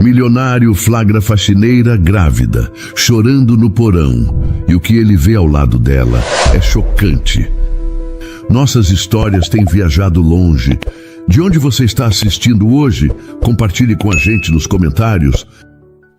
Milionário flagra faxineira grávida, chorando no porão, e o que ele vê ao lado dela é chocante. Nossas histórias têm viajado longe. De onde você está assistindo hoje? Compartilhe com a gente nos comentários.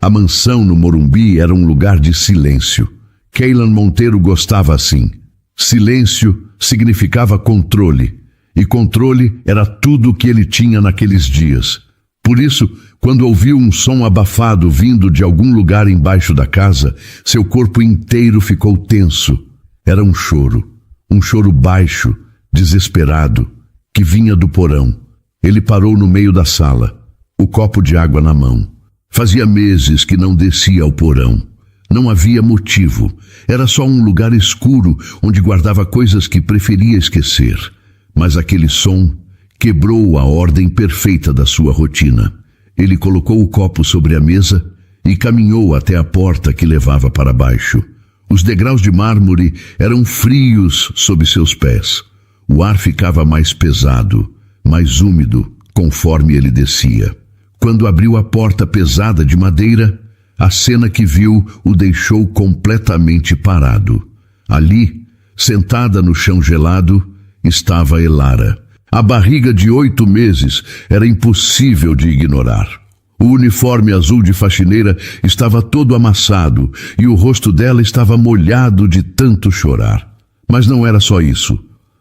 A mansão no Morumbi era um lugar de silêncio. Kaylan Monteiro gostava assim. Silêncio significava controle, e controle era tudo o que ele tinha naqueles dias. Por isso, quando ouviu um som abafado vindo de algum lugar embaixo da casa, seu corpo inteiro ficou tenso. Era um choro baixo, desesperado, que vinha do porão. Ele parou no meio da sala, o copo de água na mão. Fazia meses que não descia ao porão. Não havia motivo, era só um lugar escuro onde guardava coisas que preferia esquecer. Mas aquele som quebrou a ordem perfeita da sua rotina. Ele colocou o copo sobre a mesa e caminhou até a porta que levava para baixo. Os degraus de mármore eram frios sob seus pés. O ar ficava mais pesado, mais úmido, conforme ele descia. Quando abriu a porta pesada de madeira, a cena que viu o deixou completamente parado. Ali, sentada no chão gelado, estava Elara. A barriga de 8 meses era impossível de ignorar. O uniforme azul de faxineira estava todo amassado e o rosto dela estava molhado de tanto chorar. Mas não era só isso.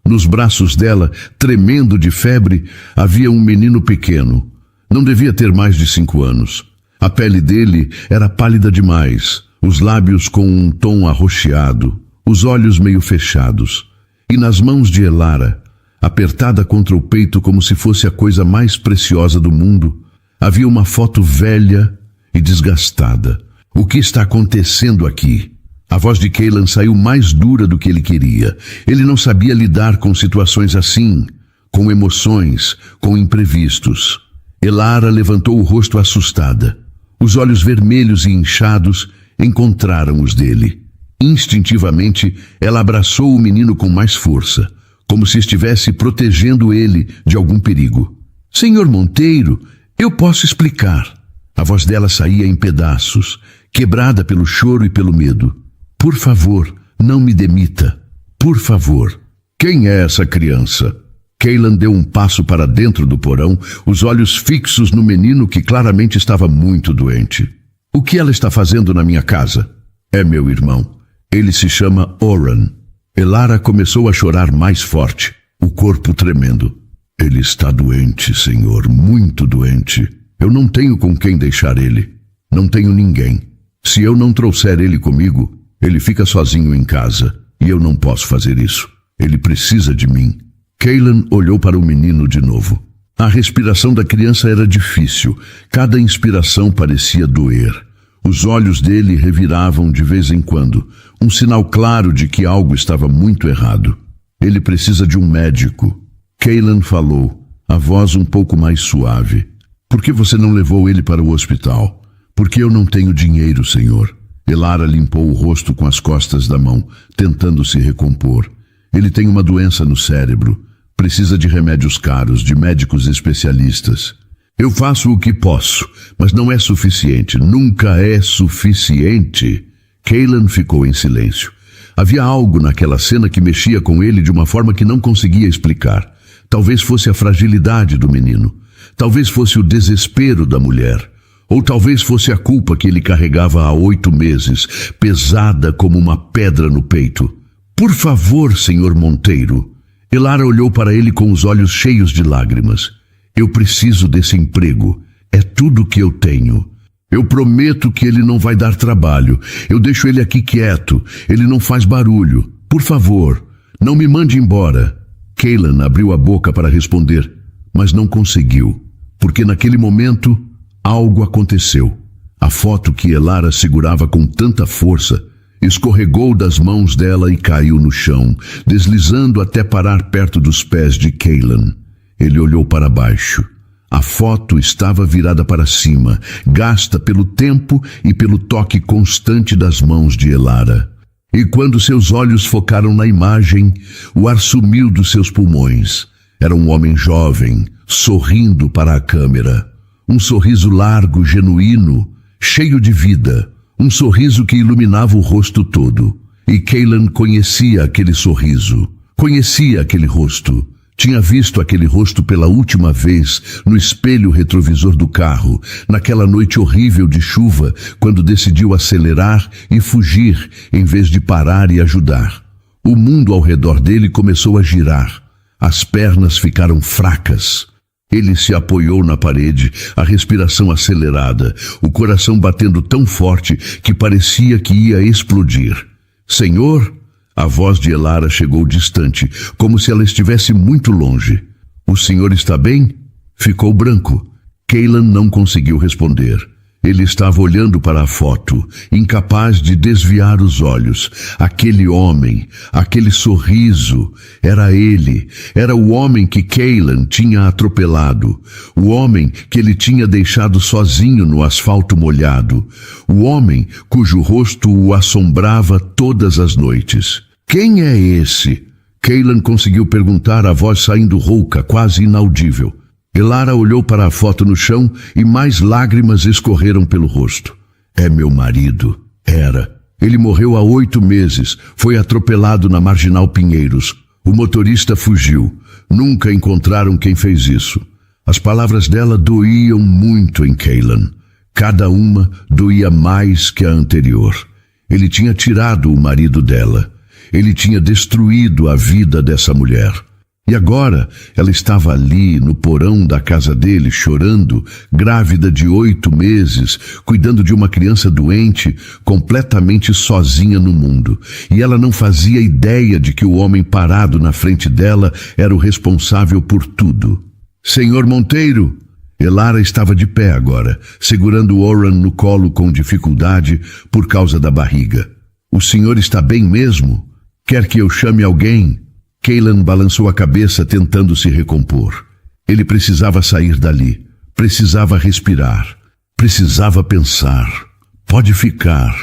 Nos braços dela, tremendo de febre, havia um menino pequeno. Não devia ter mais de 5 anos. A pele dele era pálida demais, os lábios com um tom arroxeado, os olhos meio fechados. E nas mãos de Elara, apertada contra o peito como se fosse a coisa mais preciosa do mundo, havia uma foto velha e desgastada. O que está acontecendo aqui? A voz de Kaylan saiu mais dura do que ele queria. Ele não sabia lidar com situações assim, com emoções, com imprevistos. Elara levantou o rosto assustada. Os olhos vermelhos e inchados encontraram os dele. Instintivamente, ela abraçou o menino com mais força, como se estivesse protegendo ele de algum perigo. Senhor Monteiro, eu posso explicar. A voz dela saía em pedaços, quebrada pelo choro e pelo medo. Por favor, não me demita. Por favor. Quem é essa criança? Kaylan deu um passo para dentro do porão, os olhos fixos no menino que claramente estava muito doente. O que ela está fazendo na minha casa? É meu irmão. Ele se chama Oran. Elara começou a chorar mais forte, o corpo tremendo. Ele está doente, senhor, muito doente. Eu não tenho com quem deixar ele. Não tenho ninguém. Se eu não trouxer ele comigo, ele fica sozinho em casa. E eu não posso fazer isso. Ele precisa de mim. Kaylan olhou para o menino de novo. A respiração da criança era difícil. Cada inspiração parecia doer. Os olhos dele reviravam de vez em quando, um sinal claro de que algo estava muito errado. Ele precisa de um médico. Kaylan falou, a voz um pouco mais suave. Por que você não levou ele para o hospital? Porque eu não tenho dinheiro, senhor. Elara limpou o rosto com as costas da mão, tentando se recompor. Ele tem uma doença no cérebro. Precisa de remédios caros, de médicos especialistas. Eu faço o que posso, mas não é suficiente. Nunca é suficiente. Kaylan ficou em silêncio. Havia algo naquela cena que mexia com ele de uma forma que não conseguia explicar. Talvez fosse a fragilidade do menino. Talvez fosse o desespero da mulher. Ou talvez fosse a culpa que ele carregava há 8 meses, pesada como uma pedra no peito. Por favor, senhor Monteiro. Elara olhou para ele com os olhos cheios de lágrimas. Eu preciso desse emprego. É tudo que eu tenho. Eu prometo que ele não vai dar trabalho. Eu deixo ele aqui quieto. Ele não faz barulho. Por favor, não me mande embora. Kaylan abriu a boca para responder, mas não conseguiu, porque naquele momento algo aconteceu. A foto que Elara segurava com tanta força escorregou das mãos dela e caiu no chão, deslizando até parar perto dos pés de Kaylan. Ele olhou para baixo. A foto estava virada para cima, gasta pelo tempo e pelo toque constante das mãos de Elara. E quando seus olhos focaram na imagem, o ar sumiu dos seus pulmões. Era um homem jovem, sorrindo para a câmera. Um sorriso largo, genuíno, cheio de vida. Um sorriso que iluminava o rosto todo. E Caitlin conhecia aquele sorriso. Conhecia aquele rosto. Tinha visto aquele rosto pela última vez no espelho retrovisor do carro, naquela noite horrível de chuva, quando decidiu acelerar e fugir em vez de parar e ajudar. O mundo ao redor dele começou a girar. As pernas ficaram fracas. Ele se apoiou na parede, a respiração acelerada, o coração batendo tão forte que parecia que ia explodir. Senhor? A voz de Elara chegou distante, como se ela estivesse muito longe. O senhor está bem? Ficou branco. Caitlin não conseguiu responder. Ele estava olhando para a foto, incapaz de desviar os olhos. Aquele homem, aquele sorriso, era ele. Era o homem que Caitlin tinha atropelado. O homem que ele tinha deixado sozinho no asfalto molhado. O homem cujo rosto o assombrava todas as noites. Quem é esse? Caitlin conseguiu perguntar, a voz saindo rouca, quase inaudível. Elara olhou para a foto no chão e mais lágrimas escorreram pelo rosto. É meu marido. Era. Ele morreu há 8 meses. Foi atropelado na Marginal Pinheiros. O motorista fugiu. Nunca encontraram quem fez isso. As palavras dela doíam muito em Caitlin. Cada uma doía mais que a anterior. Ele tinha tirado o marido dela. Ele tinha destruído a vida dessa mulher. E agora ela estava ali no porão da casa dele, chorando, grávida de 8 meses, cuidando de uma criança doente, completamente sozinha no mundo. E ela não fazia ideia de que o homem parado na frente dela era o responsável por tudo. Senhor Monteiro! Elara estava de pé agora, segurando Oran no colo com dificuldade por causa da barriga. O senhor está bem mesmo? Quer que eu chame alguém? Caitlin balançou a cabeça tentando se recompor. Ele precisava sair dali. Precisava respirar. Precisava pensar. Pode ficar,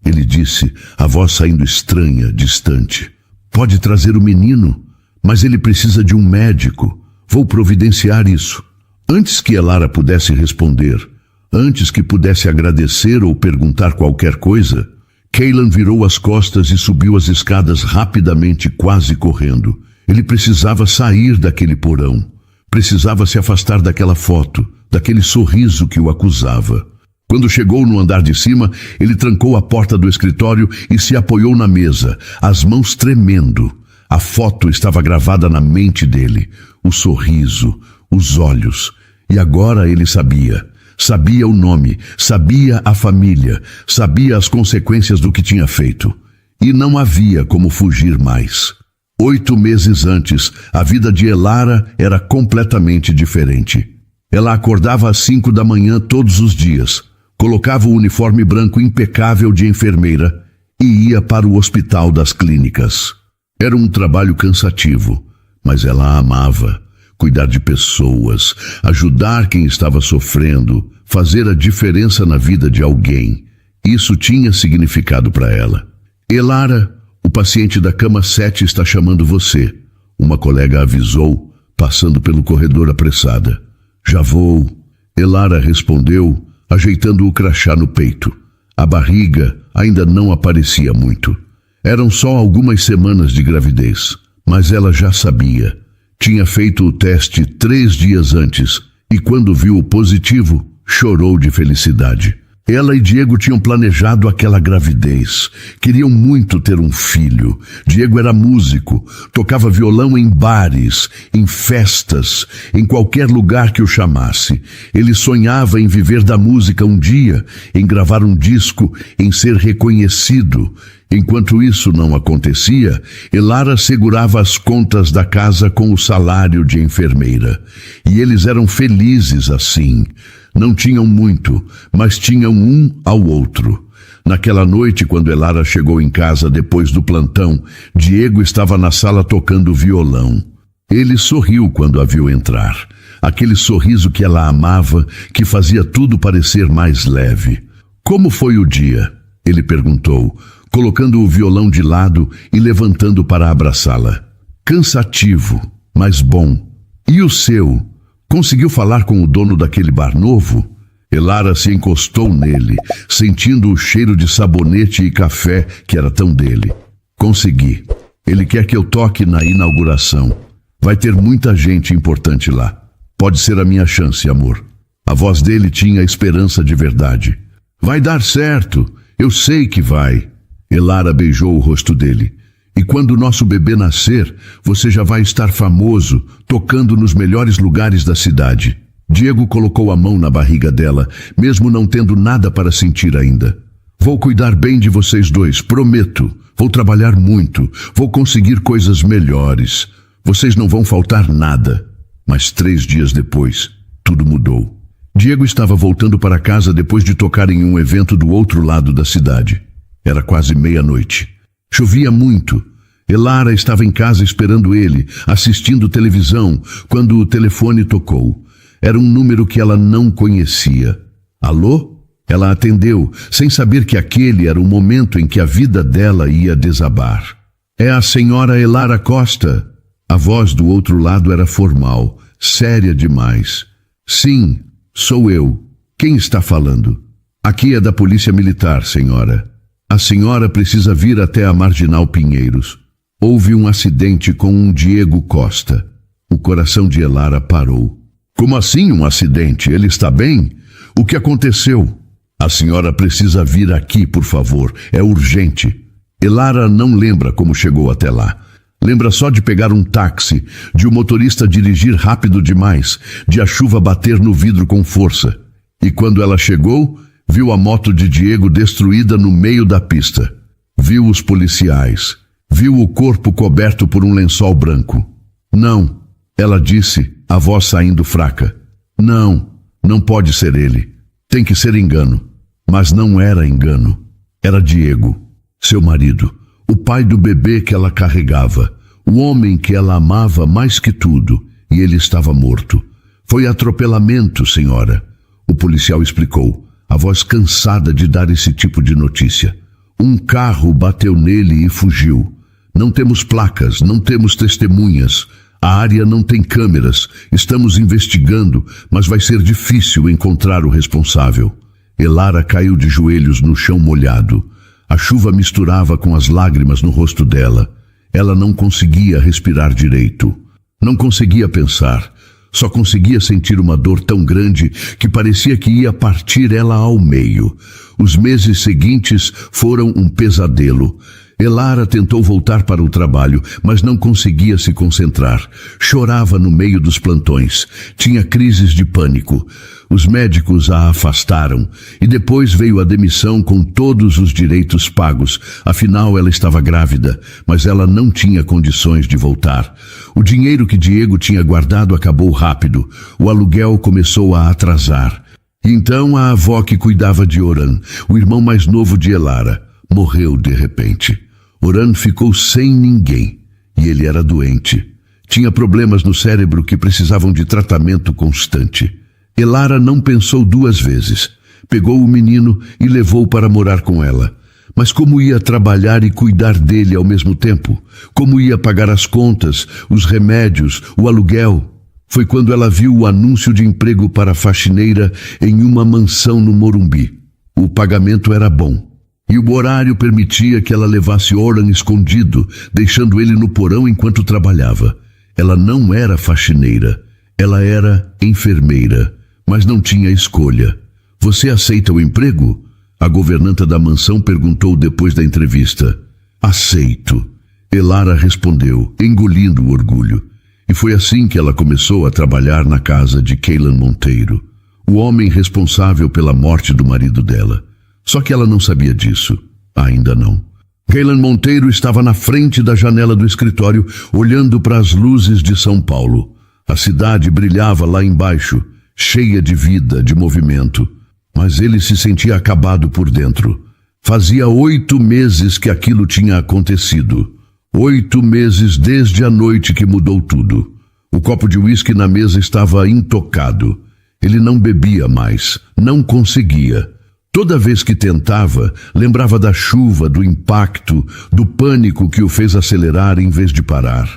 ele disse, a voz saindo estranha, distante. Pode trazer o menino, mas ele precisa de um médico. Vou providenciar isso. Antes que Elara pudesse responder, antes que pudesse agradecer ou perguntar qualquer coisa, Caitlin virou as costas e subiu as escadas rapidamente, quase correndo. Ele precisava sair daquele porão. Precisava se afastar daquela foto, daquele sorriso que o acusava. Quando chegou no andar de cima, ele trancou a porta do escritório e se apoiou na mesa, as mãos tremendo. A foto estava gravada na mente dele. O sorriso, os olhos. E agora ele sabia. Sabia o nome, sabia a família, sabia as consequências do que tinha feito. E não havia como fugir mais. 8 meses antes, a vida de Elara era completamente diferente. Ela acordava às 5 da manhã todos os dias, colocava o uniforme branco impecável de enfermeira e ia para o hospital das clínicas. Era um trabalho cansativo, mas ela a amava. Cuidar de pessoas, ajudar quem estava sofrendo, fazer a diferença na vida de alguém. Isso tinha significado para ela. Elara, o paciente da cama 7 está chamando você. Uma colega avisou, passando pelo corredor apressada. Já vou. Elara respondeu, ajeitando o crachá no peito. A barriga ainda não aparecia muito. Eram só algumas semanas de gravidez, mas ela já sabia. Tinha feito o teste 3 dias antes e quando viu o positivo, chorou de felicidade. Ela e Diego tinham planejado aquela gravidez. Queriam muito ter um filho. Diego era músico, tocava violão em bares, em festas, em qualquer lugar que o chamasse. Ele sonhava em viver da música um dia, em gravar um disco, em ser reconhecido. Enquanto isso não acontecia, Elara segurava as contas da casa com o salário de enfermeira. E eles eram felizes assim. Não tinham muito, mas tinham um ao outro. Naquela noite, quando Elara chegou em casa depois do plantão, Diego estava na sala tocando violão. Ele sorriu quando a viu entrar. Aquele sorriso que ela amava, que fazia tudo parecer mais leve. Como foi o dia? Ele perguntou, colocando o violão de lado e levantando para abraçá-la. Cansativo, mas bom. E o seu? Conseguiu falar com o dono daquele bar novo? Elara se encostou nele, sentindo o cheiro de sabonete e café que era tão dele. Consegui. Ele quer que eu toque na inauguração. Vai ter muita gente importante lá. Pode ser a minha chance, amor. A voz dele tinha esperança de verdade. Vai dar certo. Eu sei que vai. Elara beijou o rosto dele. E quando nosso bebê nascer, você já vai estar famoso, tocando nos melhores lugares da cidade. Diego colocou a mão na barriga dela, mesmo não tendo nada para sentir ainda. Vou cuidar bem de vocês dois, prometo. Vou trabalhar muito, vou conseguir coisas melhores. Vocês não vão faltar nada. Mas 3 dias depois, tudo mudou. Diego estava voltando para casa depois de tocar em um evento do outro lado da cidade. Era quase meia-noite. Chovia muito. Elara estava em casa esperando ele, assistindo televisão, quando o telefone tocou. Era um número que ela não conhecia. Alô? Ela atendeu, sem saber que aquele era o momento em que a vida dela ia desabar. É a senhora Elara Costa. A voz do outro lado era formal, séria demais. Sim, sou eu. Quem está falando? Aqui é da Polícia Militar, senhora. A senhora precisa vir até a Marginal Pinheiros. Houve um acidente com um Diego Costa. O coração de Elara parou. Como assim um acidente? Ele está bem? O que aconteceu? A senhora precisa vir aqui, por favor. É urgente. Elara não lembra como chegou até lá. Lembra só de pegar um táxi, de o motorista dirigir rápido demais, de a chuva bater no vidro com força. E quando ela chegou, viu a moto de Diego destruída no meio da pista. Viu os policiais. Viu o corpo coberto por um lençol branco. Não, ela disse, a voz saindo fraca. Não, não pode ser ele. Tem que ser engano. Mas não era engano. Era Diego, seu marido, o pai do bebê que ela carregava, o homem que ela amava mais que tudo, e ele estava morto. Foi atropelamento, senhora. O policial explicou, a voz cansada de dar esse tipo de notícia. Um carro bateu nele e fugiu. Não temos placas, não temos testemunhas. A área não tem câmeras. Estamos investigando, mas vai ser difícil encontrar o responsável. Elara caiu de joelhos no chão molhado. A chuva misturava com as lágrimas no rosto dela. Ela não conseguia respirar direito. Não conseguia pensar. Só conseguia sentir uma dor tão grande que parecia que ia partir ela ao meio. Os meses seguintes foram um pesadelo. Elara tentou voltar para o trabalho, mas não conseguia se concentrar. Chorava no meio dos plantões. Tinha crises de pânico. Os médicos a afastaram e depois veio a demissão com todos os direitos pagos. Afinal, ela estava grávida, mas ela não tinha condições de voltar. O dinheiro que Diego tinha guardado acabou rápido. O aluguel começou a atrasar. Então a avó que cuidava de Oran, o irmão mais novo de Elara, morreu de repente. Oran ficou sem ninguém e ele era doente. Tinha problemas no cérebro que precisavam de tratamento constante. Elara não pensou 2 vezes. Pegou o menino e levou para morar com ela. Mas como ia trabalhar e cuidar dele ao mesmo tempo? Como ia pagar as contas, os remédios, o aluguel? Foi quando ela viu o anúncio de emprego para faxineira em uma mansão no Morumbi. O pagamento era bom. E o horário permitia que ela levasse Oran escondido, deixando ele no porão enquanto trabalhava. Ela não era faxineira. Ela era enfermeira, mas não tinha escolha. Você aceita o emprego? A governanta da mansão perguntou depois da entrevista. Aceito. Elara respondeu, engolindo o orgulho. E foi assim que ela começou a trabalhar na casa de Kaylan Monteiro, o homem responsável pela morte do marido dela. Só que ela não sabia disso. Ainda não. Kaylan Monteiro estava na frente da janela do escritório, olhando para as luzes de São Paulo. A cidade brilhava lá embaixo, cheia de vida, de movimento. Mas ele se sentia acabado por dentro. Fazia 8 meses que aquilo tinha acontecido. 8 meses desde a noite que mudou tudo. O copo de uísque na mesa estava intocado. Ele não bebia mais, não conseguia. Toda vez que tentava, lembrava da chuva, do impacto, do pânico que o fez acelerar em vez de parar.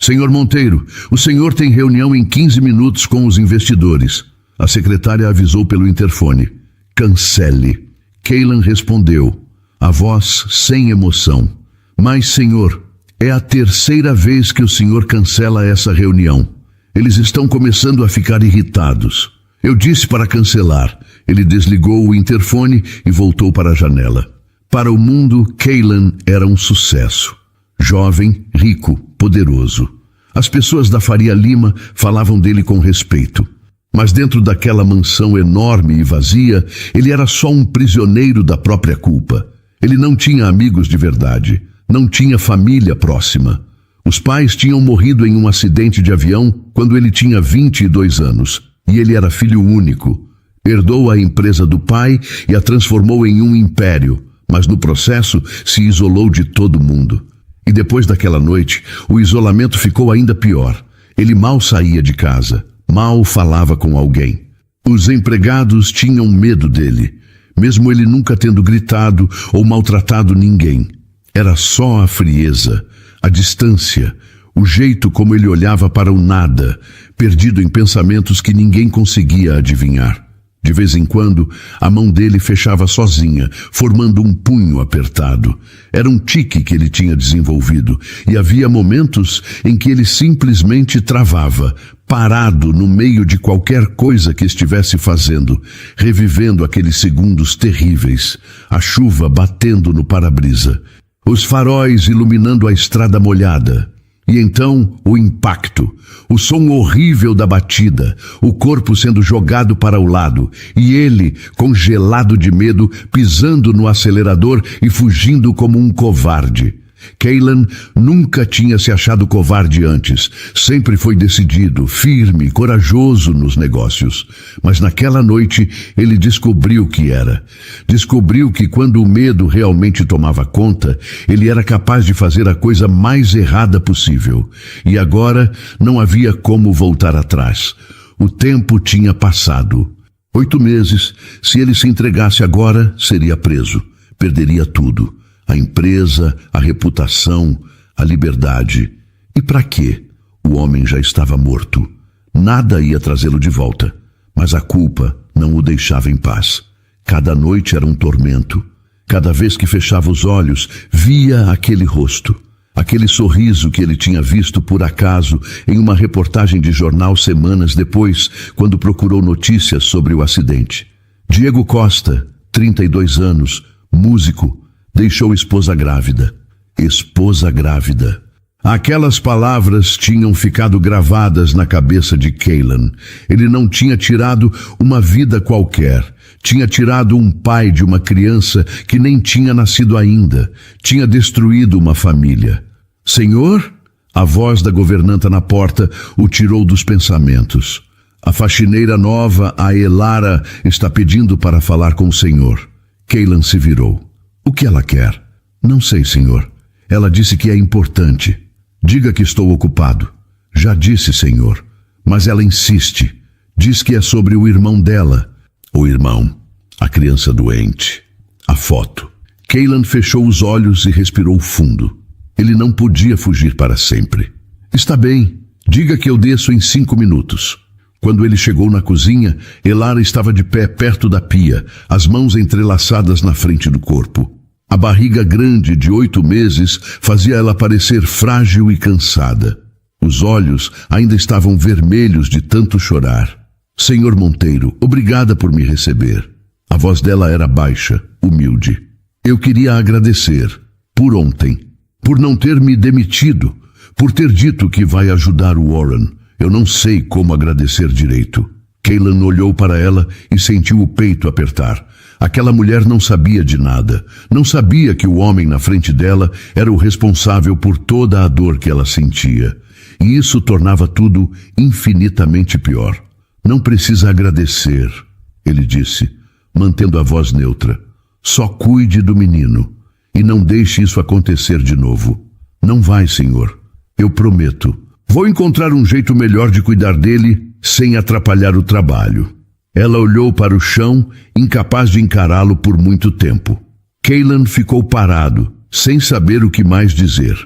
Senhor Monteiro, o senhor tem reunião em 15 minutos com os investidores. A secretária avisou pelo interfone. Cancele. Cailan respondeu, a voz sem emoção. Mas, senhor, é a terceira vez que o senhor cancela essa reunião. Eles estão começando a ficar irritados. Eu disse para cancelar. Ele desligou o interfone e voltou para a janela. Para o mundo, Cailan era um sucesso. Jovem, rico, poderoso. As pessoas da Faria Lima falavam dele com respeito. Mas dentro daquela mansão enorme e vazia, ele era só um prisioneiro da própria culpa. Ele não tinha amigos de verdade, não tinha família próxima. Os pais tinham morrido em um acidente de avião quando ele tinha 22 anos, e ele era filho único. Herdou a empresa do pai e a transformou em um império, mas no processo se isolou de todo mundo. E depois daquela noite, o isolamento ficou ainda pior. Ele mal saía de casa, mal falava com alguém. Os empregados tinham medo dele, mesmo ele nunca tendo gritado ou maltratado ninguém. Era só a frieza, a distância, o jeito como ele olhava para o nada, perdido em pensamentos que ninguém conseguia adivinhar. De vez em quando, a mão dele fechava sozinha, formando um punho apertado. Era um tique que ele tinha desenvolvido, e havia momentos em que ele simplesmente travava, parado no meio de qualquer coisa que estivesse fazendo, revivendo aqueles segundos terríveis, a chuva batendo no para-brisa, os faróis iluminando a estrada molhada. E então, o impacto, o som horrível da batida, o corpo sendo jogado para o lado, e ele, congelado de medo, pisando no acelerador e fugindo como um covarde. Cailan nunca tinha se achado covarde antes. Sempre foi decidido, firme, corajoso nos negócios. Mas naquela noite ele descobriu que era. Descobriu que quando o medo realmente tomava conta, ele era capaz de fazer a coisa mais errada possível. E agora não havia como voltar atrás. O tempo tinha passado. 8 meses, se ele se entregasse agora, seria preso. Perderia tudo. A empresa, a reputação, a liberdade. E para quê? O homem já estava morto. Nada ia trazê-lo de volta. Mas a culpa não o deixava em paz. Cada noite era um tormento. Cada vez que fechava os olhos, via aquele rosto. Aquele sorriso que ele tinha visto por acaso em uma reportagem de jornal semanas depois, quando procurou notícias sobre o acidente. Diego Costa, 32 anos, músico, deixou esposa grávida. Esposa grávida. Aquelas palavras tinham ficado gravadas na cabeça de Cailan. Ele não tinha tirado uma vida qualquer. Tinha tirado um pai de uma criança que nem tinha nascido ainda. Tinha destruído uma família. Senhor? A voz da governanta na porta o tirou dos pensamentos. A faxineira nova, a Elara, está pedindo para falar com o senhor. Cailan se virou. O que ela quer? Não sei, senhor. Ela disse que é importante. Diga que estou ocupado. Já disse, senhor. Mas ela insiste. Diz que é sobre o irmão dela. O irmão. A criança doente. A foto. Cailan fechou os olhos e respirou fundo. Ele não podia fugir para sempre. Está bem. Diga que eu desço em 5 minutos. Quando ele chegou na cozinha, Elara estava de pé perto da pia, as mãos entrelaçadas na frente do corpo. A barriga grande de 8 meses fazia ela parecer frágil e cansada. Os olhos ainda estavam vermelhos de tanto chorar. Senhor Monteiro, obrigada por me receber. A voz dela era baixa, humilde. Eu queria agradecer, por ontem, por não ter me demitido, por ter dito que vai ajudar o Warren. Eu não sei como agradecer direito. Cailan olhou para ela e sentiu o peito apertar. Aquela mulher não sabia de nada. Não sabia que o homem na frente dela era o responsável por toda a dor que ela sentia. E isso tornava tudo infinitamente pior. Não precisa agradecer, ele disse, mantendo a voz neutra. Só cuide do menino e não deixe isso acontecer de novo. Não vai, senhor. Eu prometo. Vou encontrar um jeito melhor de cuidar dele sem atrapalhar o trabalho. Ela olhou para o chão, incapaz de encará-lo por muito tempo. Cailan ficou parado, sem saber o que mais dizer.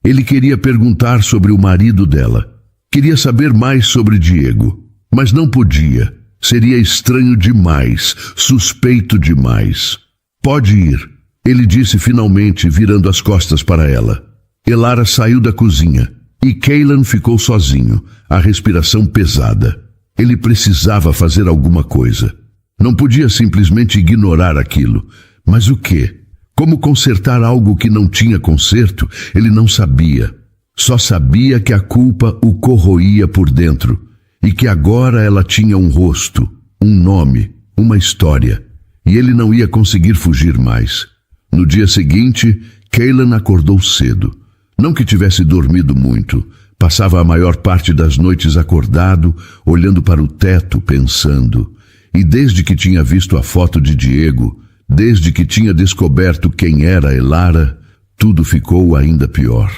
Ele queria perguntar sobre o marido dela. Queria saber mais sobre Diego, mas não podia. Seria estranho demais, suspeito demais. Pode ir, ele disse finalmente, virando as costas para ela. Elara saiu da cozinha e Cailan ficou sozinho, a respiração pesada. Ele precisava fazer alguma coisa. Não podia simplesmente ignorar aquilo. Mas o quê? Como consertar algo que não tinha conserto? Ele não sabia. Só sabia que a culpa o corroía por dentro e que agora ela tinha um rosto, um nome, uma história, e ele não ia conseguir fugir mais. No dia seguinte, Cailan acordou cedo. Não que tivesse dormido muito, passava a maior parte das noites acordado, olhando para o teto, pensando. E desde que tinha visto a foto de Diego, desde que tinha descoberto quem era Elara, tudo ficou ainda pior.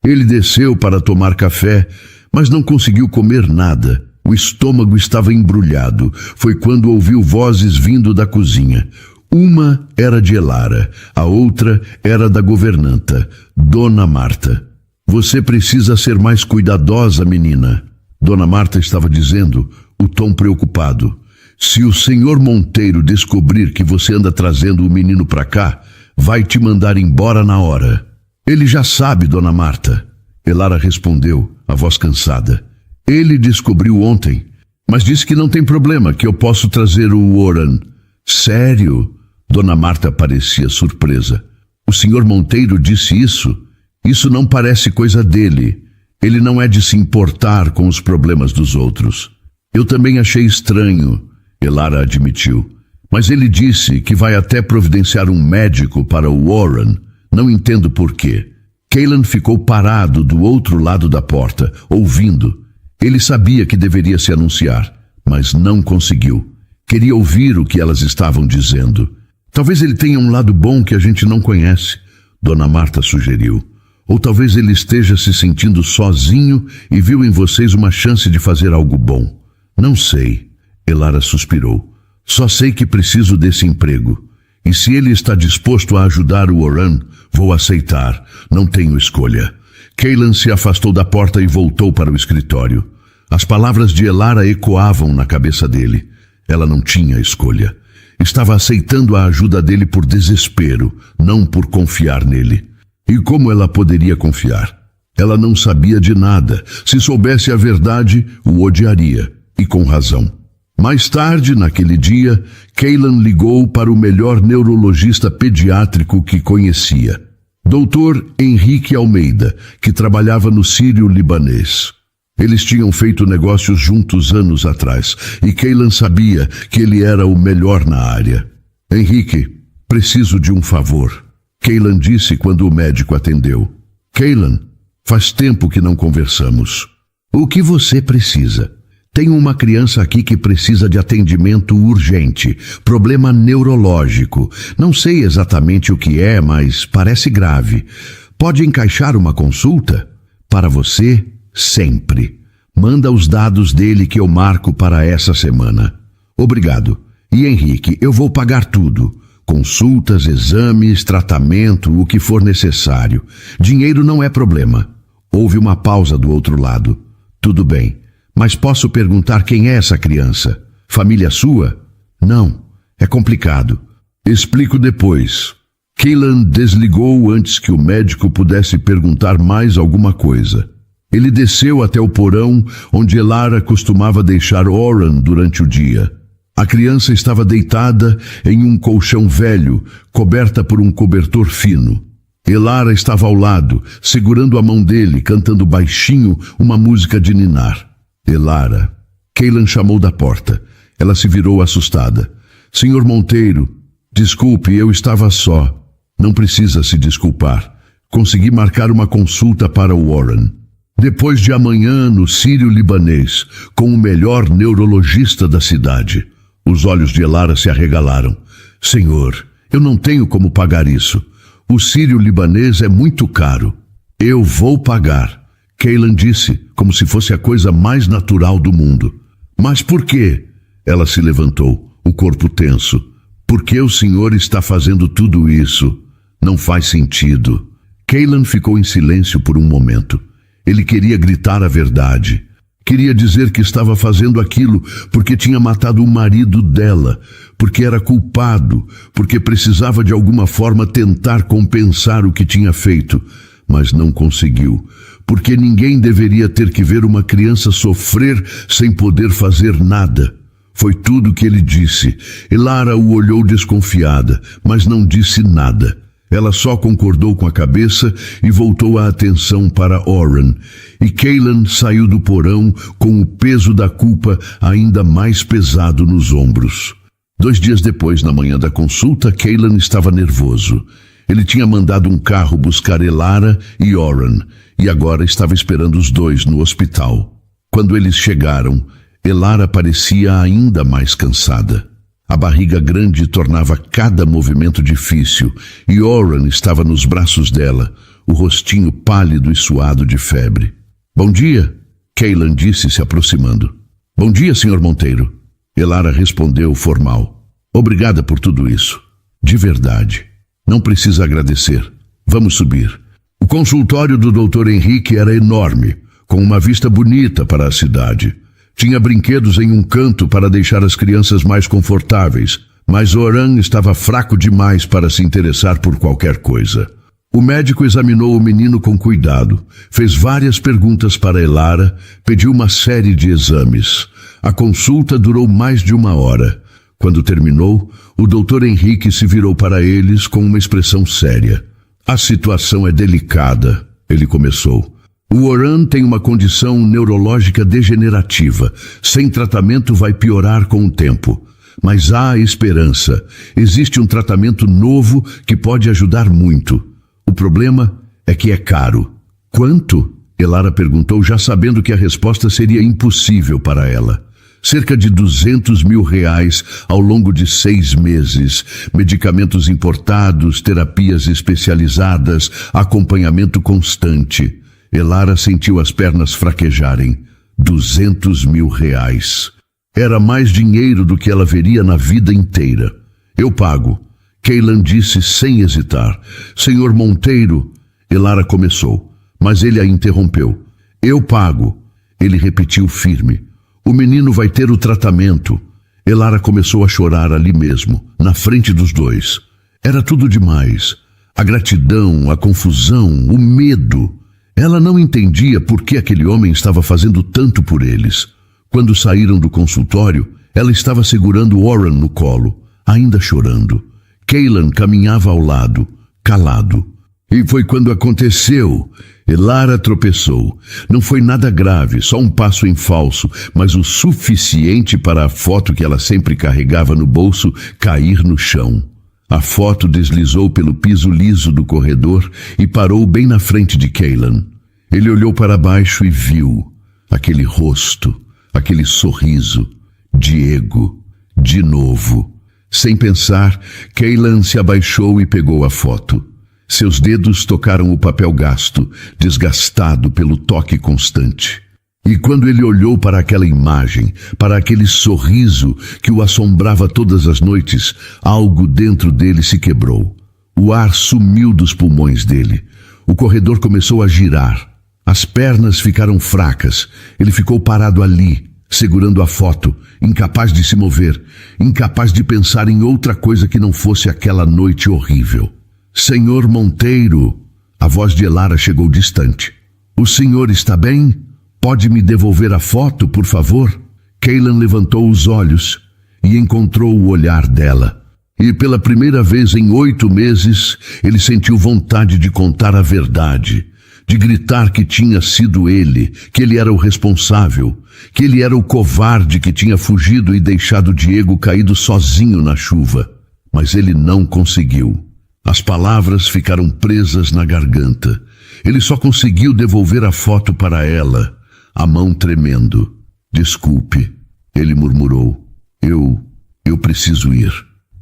Ele desceu para tomar café, mas não conseguiu comer nada. O estômago estava embrulhado. Foi quando ouviu vozes vindo da cozinha. Uma era de Elara, a outra era da governanta, Dona Marta. Você precisa ser mais cuidadosa, menina. Dona Marta estava dizendo, o tom preocupado. Se o senhor Monteiro descobrir que você anda trazendo o menino para cá, vai te mandar embora na hora. Ele já sabe, Dona Marta. Elara respondeu, a voz cansada. Ele descobriu ontem, mas disse que não tem problema, que eu posso trazer o Warren. Sério? Dona Marta parecia surpresa. O senhor Monteiro disse isso? Isso não parece coisa dele. Ele não é de se importar com os problemas dos outros. Eu também achei estranho, Elara admitiu. Mas ele disse que vai até providenciar um médico para o Warren. Não entendo por quê. Cailan ficou parado do outro lado da porta, ouvindo. Ele sabia que deveria se anunciar, mas não conseguiu. Queria ouvir o que elas estavam dizendo. Talvez ele tenha um lado bom que a gente não conhece, Dona Marta sugeriu. Ou talvez ele esteja se sentindo sozinho e viu em vocês uma chance de fazer algo bom. Não sei, Elara suspirou. Só sei que preciso desse emprego. E se ele está disposto a ajudar o Warren, vou aceitar. Não tenho escolha. Cailan se afastou da porta e voltou para o escritório. As palavras de Elara ecoavam na cabeça dele. Ela não tinha escolha. Estava aceitando a ajuda dele por desespero, não por confiar nele. E como ela poderia confiar? Ela não sabia de nada. Se soubesse a verdade, o odiaria. E com razão. Mais tarde, naquele dia, Cailan ligou para o melhor neurologista pediátrico que conhecia. Dr. Henrique Almeida, que trabalhava no Sírio-Libanês. Eles tinham feito negócios juntos anos atrás, e Cailan sabia que ele era o melhor na área. Henrique, preciso de um favor, Cailan disse quando o médico atendeu. Cailan, faz tempo que não conversamos. O que você precisa? Tenho uma criança aqui que precisa de atendimento urgente, problema neurológico. Não sei exatamente o que é, mas parece grave. Pode encaixar uma consulta? Para você, sempre. Manda os dados dele que eu marco para essa semana. Obrigado. E Henrique, eu vou pagar tudo. Consultas, exames, tratamento, o que for necessário. Dinheiro não é problema. Houve uma pausa do outro lado. Tudo bem. Mas posso perguntar quem é essa criança? Família sua? Não, é complicado. Explico depois. Cailan desligou antes que o médico pudesse perguntar mais alguma coisa. Ele desceu até o porão onde Elara costumava deixar Warren durante o dia. A criança estava deitada em um colchão velho, coberta por um cobertor fino. Elara estava ao lado, segurando a mão dele, cantando baixinho uma música de ninar. Elara. Cailan chamou da porta. Ela se virou assustada. Senhor Monteiro, desculpe, eu estava só. Não precisa se desculpar. Consegui marcar uma consulta para o Warren. Depois de amanhã no Sírio-Libanês, com o melhor neurologista da cidade. Os olhos de Elara se arregalaram. Senhor, eu não tenho como pagar isso. O Sírio-Libanês é muito caro. Eu vou pagar. Cailan disse, como se fosse a coisa mais natural do mundo. Mas por quê? Ela se levantou, o corpo tenso. Por que o senhor está fazendo tudo isso? Não faz sentido. Kaylan ficou em silêncio por um momento. Ele queria gritar a verdade. Queria dizer que estava fazendo aquilo porque tinha matado o marido dela, porque era culpado, porque precisava de alguma forma tentar compensar o que tinha feito, mas não conseguiu, porque ninguém deveria ter que ver uma criança sofrer sem poder fazer nada. Foi tudo o que ele disse. Elara o olhou desconfiada, mas não disse nada. Ela só concordou com a cabeça e voltou a atenção para Oren. E Kaylan saiu do porão com o peso da culpa ainda mais pesado nos ombros. 2 dias depois, na manhã da consulta, Kaylan estava nervoso. Ele tinha mandado um carro buscar Elara e Oren, e agora estava esperando os dois no hospital. Quando eles chegaram, Elara parecia ainda mais cansada. A barriga grande tornava cada movimento difícil, e Oren estava nos braços dela, o rostinho pálido e suado de febre. "Bom dia", Kaylan disse, se aproximando. "Bom dia, Sr. Monteiro." Elara respondeu formal. "Obrigada por tudo isso. De verdade. Não precisa agradecer. Vamos subir." O consultório do Dr. Henrique era enorme, com uma vista bonita para a cidade. Tinha brinquedos em um canto para deixar as crianças mais confortáveis, mas Oren estava fraco demais para se interessar por qualquer coisa. O médico examinou o menino com cuidado, fez várias perguntas para Elara, pediu uma série de exames. A consulta durou mais de 1 hora. Quando terminou, o Dr. Henrique se virou para eles com uma expressão séria. "A situação é delicada", ele começou. "O Oren tem uma condição neurológica degenerativa. Sem tratamento vai piorar com o tempo. Mas há esperança. Existe um tratamento novo que pode ajudar muito. O problema é que é caro." "Quanto?" Elara perguntou, já sabendo que a resposta seria impossível para ela. "Cerca de R$200 mil ao longo de 6 meses. Medicamentos importados, terapias especializadas, acompanhamento constante." Elara sentiu as pernas fraquejarem. R$200 mil. Era mais dinheiro do que ela veria na vida inteira. "Eu pago", Kaylan disse sem hesitar. "Senhor Monteiro", Elara começou, mas ele a interrompeu. "Eu pago", ele repetiu firme. "O menino vai ter o tratamento." Elara começou a chorar ali mesmo, na frente dos dois. Era tudo demais. A gratidão, a confusão, o medo. Ela não entendia por que aquele homem estava fazendo tanto por eles. Quando saíram do consultório, ela estava segurando Oren no colo, ainda chorando. Kaylan caminhava ao lado, calado. E foi quando aconteceu. Elara tropeçou. Não foi nada grave, só um passo em falso, mas o suficiente para a foto que ela sempre carregava no bolso cair no chão. A foto deslizou pelo piso liso do corredor e parou bem na frente de Kaylan. Ele olhou para baixo e viu aquele rosto, aquele sorriso. Diego, de novo. Sem pensar, Kaylan se abaixou e pegou a foto. Seus dedos tocaram o papel gasto, desgastado pelo toque constante. E quando ele olhou para aquela imagem, para aquele sorriso que o assombrava todas as noites, algo dentro dele se quebrou. O ar sumiu dos pulmões dele. O corredor começou a girar. As pernas ficaram fracas. Ele ficou parado ali, segurando a foto, incapaz de se mover, incapaz de pensar em outra coisa que não fosse aquela noite horrível. "Senhor Monteiro", a voz de Elara chegou distante. "O senhor está bem? Pode me devolver a foto, por favor?" Kaylan levantou os olhos e encontrou o olhar dela. E pela primeira vez em 8 meses, ele sentiu vontade de contar a verdade, de gritar que tinha sido ele, que ele era o responsável, que ele era o covarde que tinha fugido e deixado Diego caído sozinho na chuva. Mas ele não conseguiu. As palavras ficaram presas na garganta. Ele só conseguiu devolver a foto para ela, a mão tremendo. "Desculpe", ele murmurou. Eu preciso ir."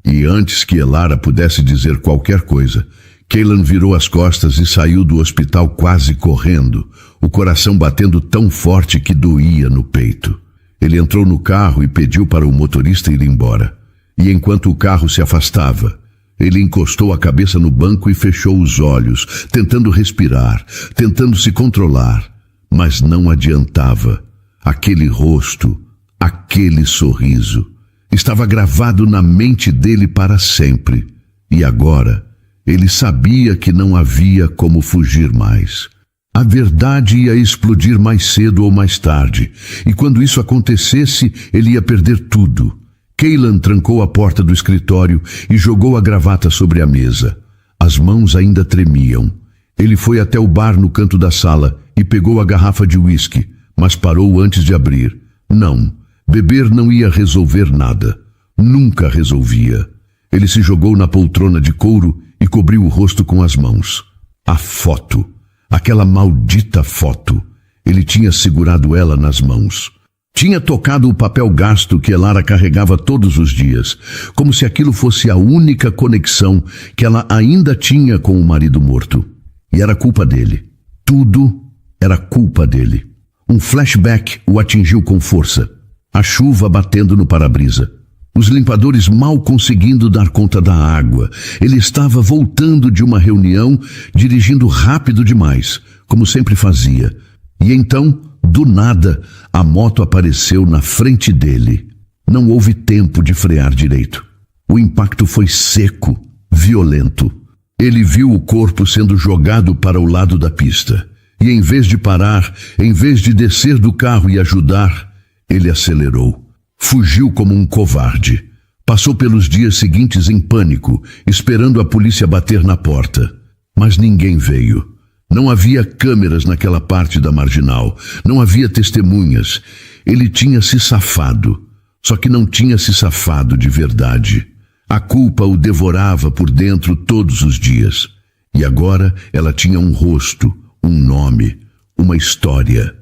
E antes que Elara pudesse dizer qualquer coisa, Kaylan virou as costas e saiu do hospital quase correndo, o coração batendo tão forte que doía no peito. Ele entrou no carro e pediu para o motorista ir embora. E enquanto o carro se afastava, Ele encostou a cabeça no banco e fechou os olhos, tentando respirar, tentando se controlar. Mas não adiantava. Aquele rosto, aquele sorriso, estava gravado na mente dele para sempre. E agora, ele sabia que não havia como fugir mais. A verdade ia explodir mais cedo ou mais tarde, e quando isso acontecesse, ele ia perder tudo. Caylan trancou a porta do escritório e jogou a gravata sobre a mesa. As mãos ainda tremiam. Ele foi até o bar no canto da sala e pegou a garrafa de uísque, mas parou antes de abrir. Não, beber não ia resolver nada. Nunca resolvia. Ele se jogou na poltrona de couro e cobriu o rosto com as mãos. A foto, aquela maldita foto. Ele tinha segurado ela nas mãos. Tinha tocado o papel gasto que Elara carregava todos os dias, como se aquilo fosse a única conexão que ela ainda tinha com o marido morto. E era culpa dele. Tudo era culpa dele. Um flashback o atingiu com força. A chuva batendo no para-brisa. Os limpadores mal conseguindo dar conta da água. Ele estava voltando de uma reunião, dirigindo rápido demais, como sempre fazia. E então, do nada, a moto apareceu na frente dele. Não houve tempo de frear direito. O impacto foi seco, violento. Ele viu o corpo sendo jogado para o lado da pista. E em vez de parar, em vez de descer do carro e ajudar, ele acelerou. Fugiu como um covarde. Passou pelos dias seguintes em pânico, esperando a polícia bater na porta. Mas ninguém veio. Não havia câmeras naquela parte da marginal. Não havia testemunhas. Ele tinha se safado. Só que não tinha se safado de verdade. A culpa o devorava por dentro todos os dias. E agora ela tinha um rosto, um nome, uma história.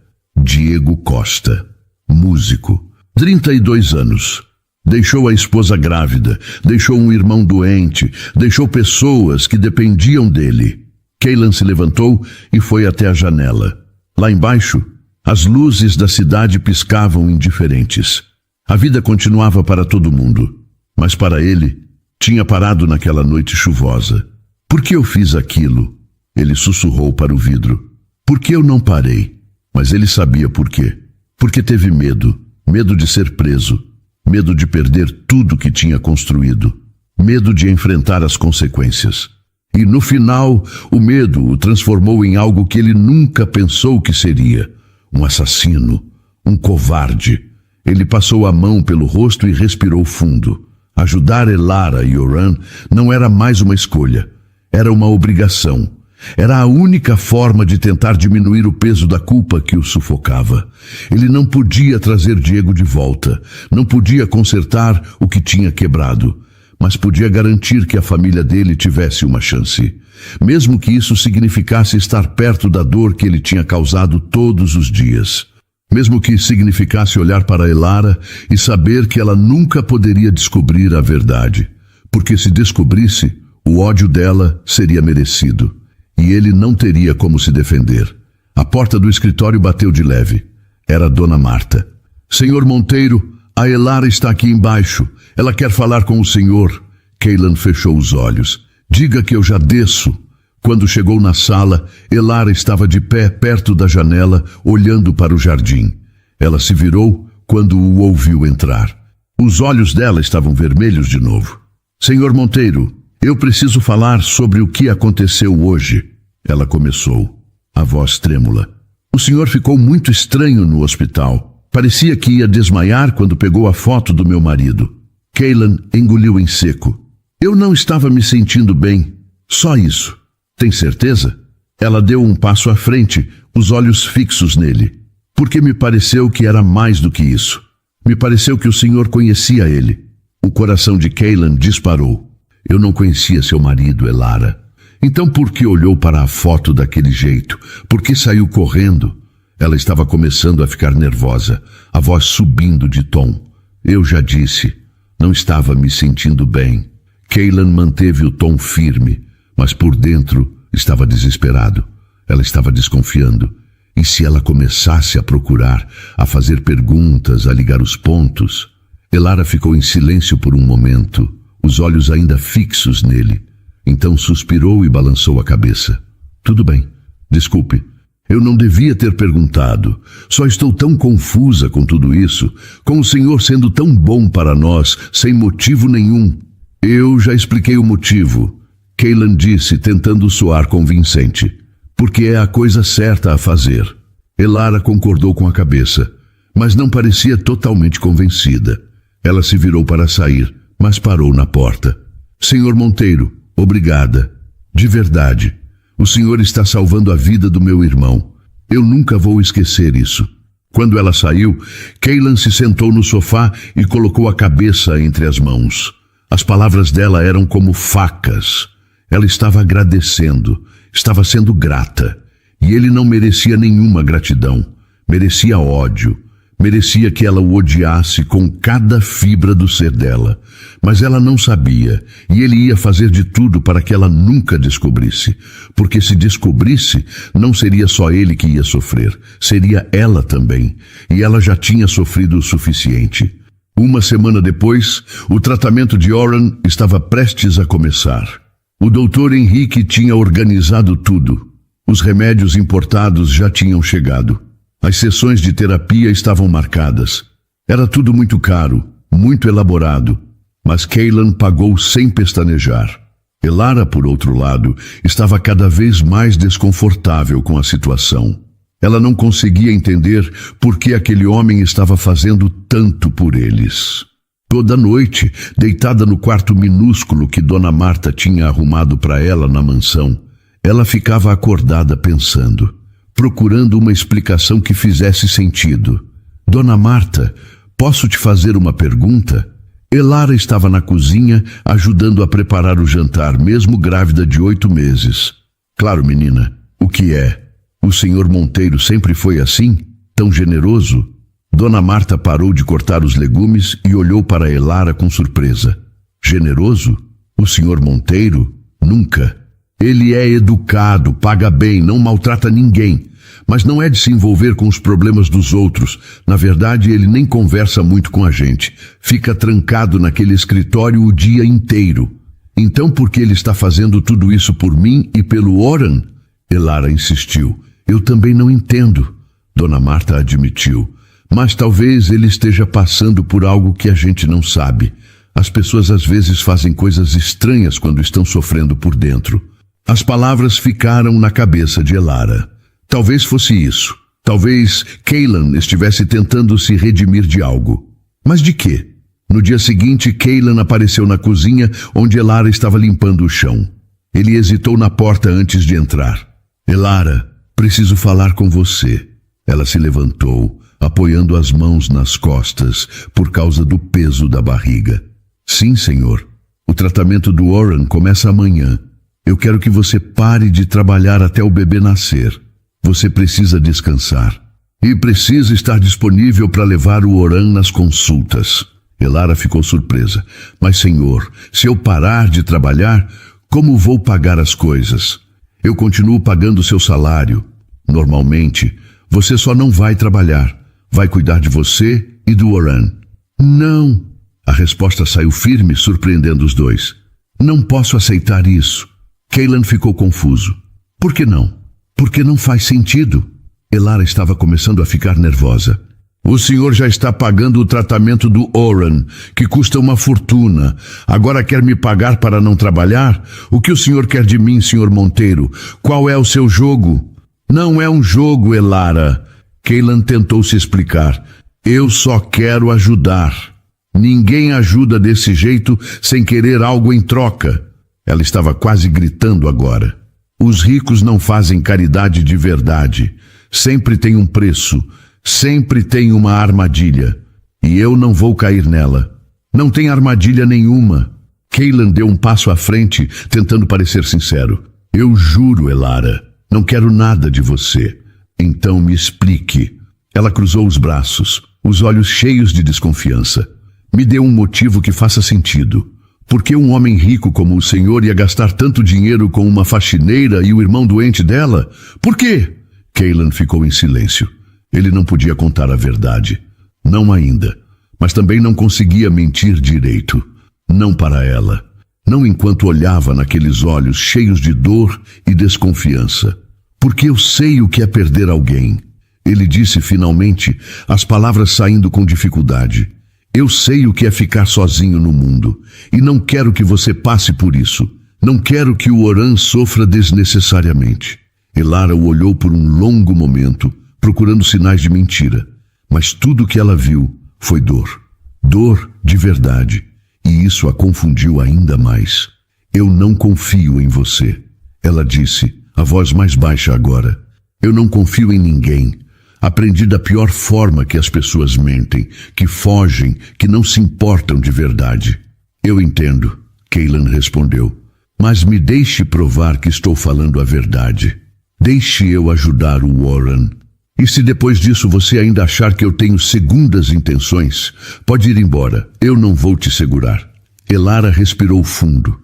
Diego Costa, músico. 32 anos. Deixou a esposa grávida, deixou um irmão doente, deixou pessoas que dependiam dele. Caylan se levantou e foi até a janela. Lá embaixo, as luzes da cidade piscavam indiferentes. A vida continuava para todo mundo, mas para ele, tinha parado naquela noite chuvosa. Por que eu fiz aquilo? Ele sussurrou para o vidro. Por que eu não parei? Mas ele sabia por quê. Porque teve medo. Medo de ser preso, medo de perder tudo que tinha construído, medo de enfrentar as consequências. E no final, o medo o transformou em algo que ele nunca pensou que seria: um assassino, um covarde. Ele passou a mão pelo rosto e respirou fundo. Ajudar Elara e Yoram não era mais uma escolha, era uma obrigação. Era a única forma de tentar diminuir o peso da culpa que o sufocava. Ele não podia trazer Diego de volta, não podia consertar o que tinha quebrado, mas podia garantir que a família dele tivesse uma chance. Mesmo que isso significasse estar perto da dor que ele tinha causado todos os dias. Mesmo que significasse olhar para Elara e saber que ela nunca poderia descobrir a verdade, porque se descobrisse, o ódio dela seria merecido. E ele não teria como se defender. A porta do escritório bateu de leve. Era Dona Marta. Senhor Monteiro, a Elara está aqui embaixo. Ela quer falar com o senhor. Caylan fechou os olhos. Diga que eu já desço. Quando chegou na sala, Elara estava de pé perto da janela, olhando para o jardim. Ela se virou quando o ouviu entrar. Os olhos dela estavam vermelhos de novo. Senhor Monteiro, eu preciso falar sobre o que aconteceu hoje. Ela começou, a voz trêmula. O senhor ficou muito estranho no hospital. Parecia que ia desmaiar quando pegou a foto do meu marido. Caylan engoliu em seco. Eu não estava me sentindo bem. Só isso. Tem certeza? Ela deu um passo à frente, os olhos fixos nele. Porque me pareceu que era mais do que isso. Me pareceu que o senhor conhecia ele. O coração de Caylan disparou. Eu não conhecia seu marido, Elara. Então por que olhou para a foto daquele jeito? Por que saiu correndo? Ela estava começando a ficar nervosa, a voz subindo de tom. Eu já disse, não estava me sentindo bem. Caylan manteve o tom firme, mas por dentro estava desesperado. Ela estava desconfiando. E se ela começasse a procurar, a fazer perguntas, a ligar os pontos? Elara ficou em silêncio por um momento, os olhos ainda fixos nele. Então suspirou e balançou a cabeça. Tudo bem, desculpe. Eu não devia ter perguntado. Só estou tão confusa com tudo isso, com o Senhor sendo tão bom para nós, sem motivo nenhum. Eu já expliquei o motivo, Cailan disse, tentando soar convincente. Porque é a coisa certa a fazer. Elara concordou com a cabeça, mas não parecia totalmente convencida. Ela se virou para sair, mas parou na porta. Senhor Monteiro, obrigada. De verdade. O Senhor está salvando a vida do meu irmão. Eu nunca vou esquecer isso. Quando ela saiu, Cailan se sentou no sofá e colocou a cabeça entre as mãos. As palavras dela eram como facas. Ela estava agradecendo, estava sendo grata. E ele não merecia nenhuma gratidão. Merecia ódio. Merecia que ela o odiasse com cada fibra do ser dela. Mas ela não sabia, e ele ia fazer de tudo para que ela nunca descobrisse. Porque se descobrisse, não seria só ele que ia sofrer, seria ela também. E ela já tinha sofrido o suficiente. Uma semana depois, o tratamento de Oren estava prestes a começar. O doutor Henrique tinha organizado tudo. Os remédios importados já tinham chegado. As sessões de terapia estavam marcadas. Era tudo muito caro, muito elaborado, mas Cailan pagou sem pestanejar. Elara, por outro lado, estava cada vez mais desconfortável com a situação. Ela não conseguia entender por que aquele homem estava fazendo tanto por eles. Toda noite, deitada no quarto minúsculo que Dona Marta tinha arrumado para ela na mansão, ela ficava acordada pensando, procurando uma explicação que fizesse sentido. Dona Marta, posso te fazer uma pergunta? Elara estava na cozinha, ajudando a preparar o jantar, mesmo grávida de 8 meses. Claro, menina. O que é? O senhor Monteiro sempre foi assim? Tão generoso? Dona Marta parou de cortar os legumes e olhou para Elara com surpresa. Generoso? O senhor Monteiro? Nunca. Ele é educado, paga bem, não maltrata ninguém. Mas não é de se envolver com os problemas dos outros. Na verdade, ele nem conversa muito com a gente. Fica trancado naquele escritório o dia inteiro. Então por que ele está fazendo tudo isso por mim e pelo Oren? Elara insistiu. Eu também não entendo. Dona Marta admitiu. Mas talvez ele esteja passando por algo que a gente não sabe. As pessoas às vezes fazem coisas estranhas quando estão sofrendo por dentro. As palavras ficaram na cabeça de Elara. Talvez fosse isso. Talvez Cailan estivesse tentando se redimir de algo. Mas de quê? No dia seguinte, Cailan apareceu na cozinha, onde Elara estava limpando o chão. Ele hesitou na porta antes de entrar. Elara, preciso falar com você. Ela se levantou, apoiando as mãos nas costas, por causa do peso da barriga. Sim, senhor. O tratamento do Oren começa amanhã. Eu quero que você pare de trabalhar até o bebê nascer. Você precisa descansar. E precisa estar disponível para levar o Oren nas consultas. Elara ficou surpresa. Mas, senhor, se eu parar de trabalhar, como vou pagar as coisas? Eu continuo pagando seu salário. Normalmente, você só não vai trabalhar. Vai cuidar de você e do Oren. Não. A resposta saiu firme, surpreendendo os dois. Não posso aceitar isso. Cailan ficou confuso. Por que não? Porque não faz sentido. Elara estava começando a ficar nervosa. O senhor já está pagando o tratamento do Oren, que custa uma fortuna. Agora quer me pagar para não trabalhar? O que o senhor quer de mim, senhor Monteiro? Qual é o seu jogo? Não é um jogo, Elara. Cailan tentou se explicar. Eu só quero ajudar. Ninguém ajuda desse jeito sem querer algo em troca. Ela estava quase gritando agora. Os ricos não fazem caridade de verdade. Sempre tem um preço. Sempre tem uma armadilha. E eu não vou cair nela. Não tem armadilha nenhuma. Cailan deu um passo à frente, tentando parecer sincero. Eu juro, Elara, não quero nada de você. Então me explique. Ela cruzou os braços, os olhos cheios de desconfiança. Me dê um motivo que faça sentido. Por que um homem rico como o senhor ia gastar tanto dinheiro com uma faxineira e o irmão doente dela? Por quê? Cailan ficou em silêncio. Ele não podia contar a verdade. Não ainda. Mas também não conseguia mentir direito. Não para ela. Não enquanto olhava naqueles olhos cheios de dor e desconfiança. Porque eu sei o que é perder alguém. Ele disse finalmente, as palavras saindo com dificuldade. Eu sei o que é ficar sozinho no mundo. E não quero que você passe por isso. Não quero que o Oran sofra desnecessariamente. Elara o olhou por um longo momento, procurando sinais de mentira. Mas tudo o que ela viu foi dor. Dor de verdade. E isso a confundiu ainda mais. Eu não confio em você. Ela disse, a voz mais baixa agora. Eu não confio em ninguém. Aprendi da pior forma que as pessoas mentem, que fogem, que não se importam de verdade. Eu entendo, Cailan respondeu. Mas me deixe provar que estou falando a verdade. Deixe eu ajudar o Oran. E se depois disso você ainda achar que eu tenho segundas intenções, pode ir embora, eu não vou te segurar. Elara respirou fundo.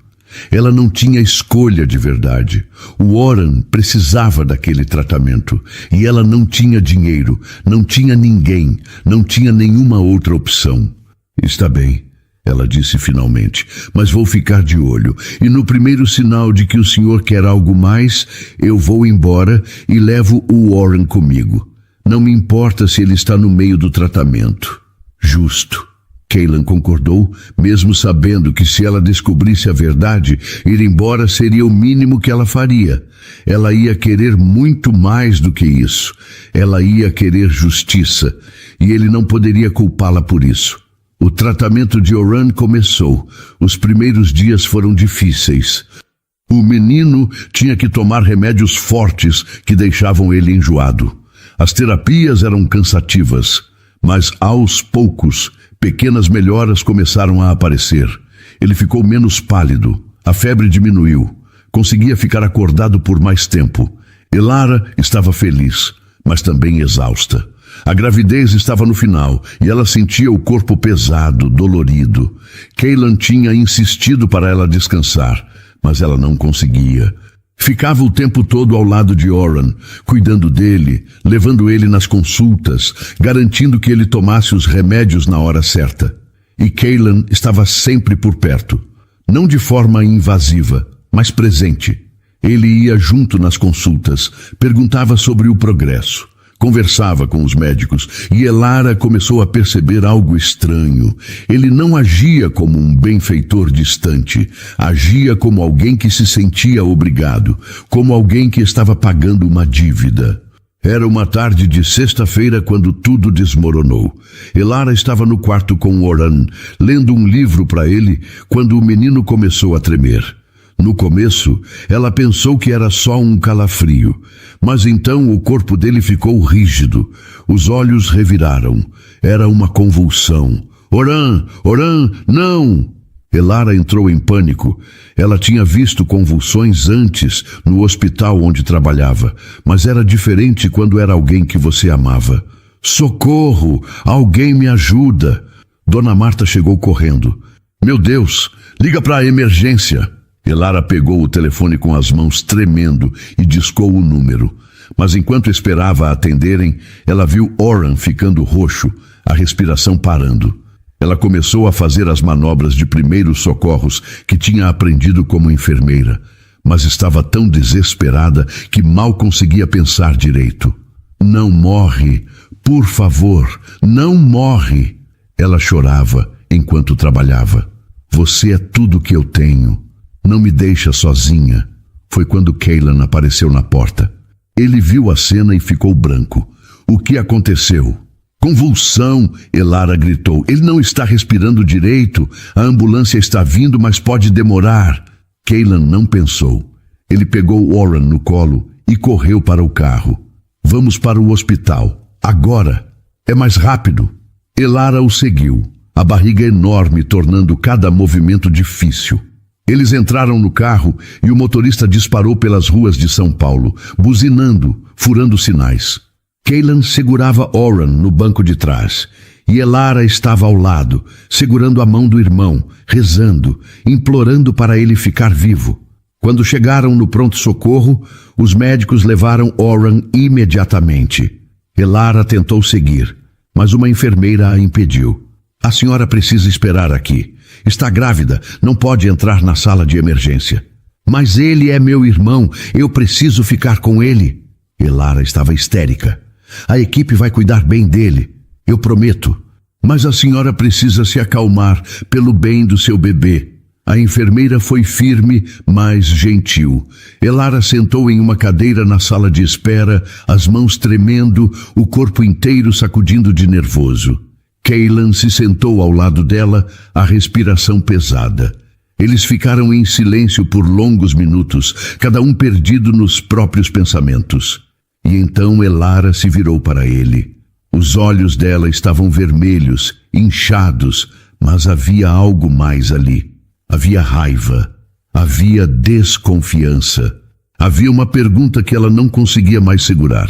Ela não tinha escolha de verdade. O Oran precisava daquele tratamento. E ela não tinha dinheiro, não tinha ninguém, não tinha nenhuma outra opção. Está bem, ela disse finalmente, mas vou ficar de olho. E no primeiro sinal de que o senhor quer algo mais, eu vou embora e levo o Oran comigo. Não me importa se ele está no meio do tratamento. Justo. Cailan concordou, mesmo sabendo que se ela descobrisse a verdade, ir embora seria o mínimo que ela faria. Ela ia querer muito mais do que isso. Ela ia querer justiça, e ele não poderia culpá-la por isso. O tratamento de Oran começou. Os primeiros dias foram difíceis. O menino tinha que tomar remédios fortes que deixavam ele enjoado. As terapias eram cansativas, mas aos poucos, pequenas melhoras começaram a aparecer. Ele ficou menos pálido, a febre diminuiu, conseguia ficar acordado por mais tempo. Elara estava feliz, mas também exausta. A gravidez estava no final e ela sentia o corpo pesado, dolorido. Cailan tinha insistido para ela descansar, mas ela não conseguia. Ficava o tempo todo ao lado de Oran, cuidando dele, levando ele nas consultas, garantindo que ele tomasse os remédios na hora certa. E Cailan estava sempre por perto, não de forma invasiva, mas presente. Ele ia junto nas consultas, perguntava sobre o progresso, conversava com os médicos e Elara começou a perceber algo estranho. Ele não agia como um benfeitor distante, agia como alguém que se sentia obrigado, como alguém que estava pagando uma dívida. Era uma tarde de sexta-feira quando tudo desmoronou. Elara estava no quarto com Oran, lendo um livro para ele, quando o menino começou a tremer. No começo, ela pensou que era só um calafrio, mas então o corpo dele ficou rígido. Os olhos reviraram. Era uma convulsão. Oran! Oran! Não! Elara entrou em pânico. Ela tinha visto convulsões antes no hospital onde trabalhava, mas era diferente quando era alguém que você amava. Socorro! Alguém me ajuda! Dona Marta chegou correndo. Meu Deus! Liga para a emergência! Elara pegou o telefone com as mãos tremendo e discou o número. Mas enquanto esperava atenderem, ela viu Oran ficando roxo, a respiração parando. Ela começou a fazer as manobras de primeiros socorros que tinha aprendido como enfermeira, mas estava tão desesperada que mal conseguia pensar direito. Não morre, por favor, não morre. Ela chorava enquanto trabalhava. Você é tudo que eu tenho. Não me deixa sozinha. Foi quando Cailan apareceu na porta. Ele viu a cena e ficou branco. O que aconteceu? Convulsão, Elara gritou. Ele não está respirando direito. A ambulância está vindo, mas pode demorar. Cailan não pensou. Ele pegou Oran no colo e correu para o carro. Vamos para o hospital. Agora. É mais rápido. Elara o seguiu, a barriga enorme tornando cada movimento difícil. Eles entraram no carro e o motorista disparou pelas ruas de São Paulo, buzinando, furando sinais. Cailan segurava Oran no banco de trás e Elara estava ao lado, segurando a mão do irmão, rezando, implorando para ele ficar vivo. Quando chegaram no pronto-socorro, os médicos levaram Oran imediatamente. Elara tentou seguir, mas uma enfermeira a impediu. A senhora precisa esperar aqui. Está grávida, não pode entrar na sala de emergência. Mas ele é meu irmão, eu preciso ficar com ele. Elara estava histérica. A equipe vai cuidar bem dele, eu prometo. Mas a senhora precisa se acalmar pelo bem do seu bebê. A enfermeira foi firme, mas gentil. Elara sentou em uma cadeira na sala de espera, as mãos tremendo, o corpo inteiro sacudindo de nervoso. Kaylan se sentou ao lado dela, a respiração pesada. Eles ficaram em silêncio por longos minutos, cada um perdido nos próprios pensamentos. E então Elara se virou para ele. Os olhos dela estavam vermelhos, inchados, mas havia algo mais ali. Havia raiva, havia desconfiança. Havia uma pergunta que ela não conseguia mais segurar.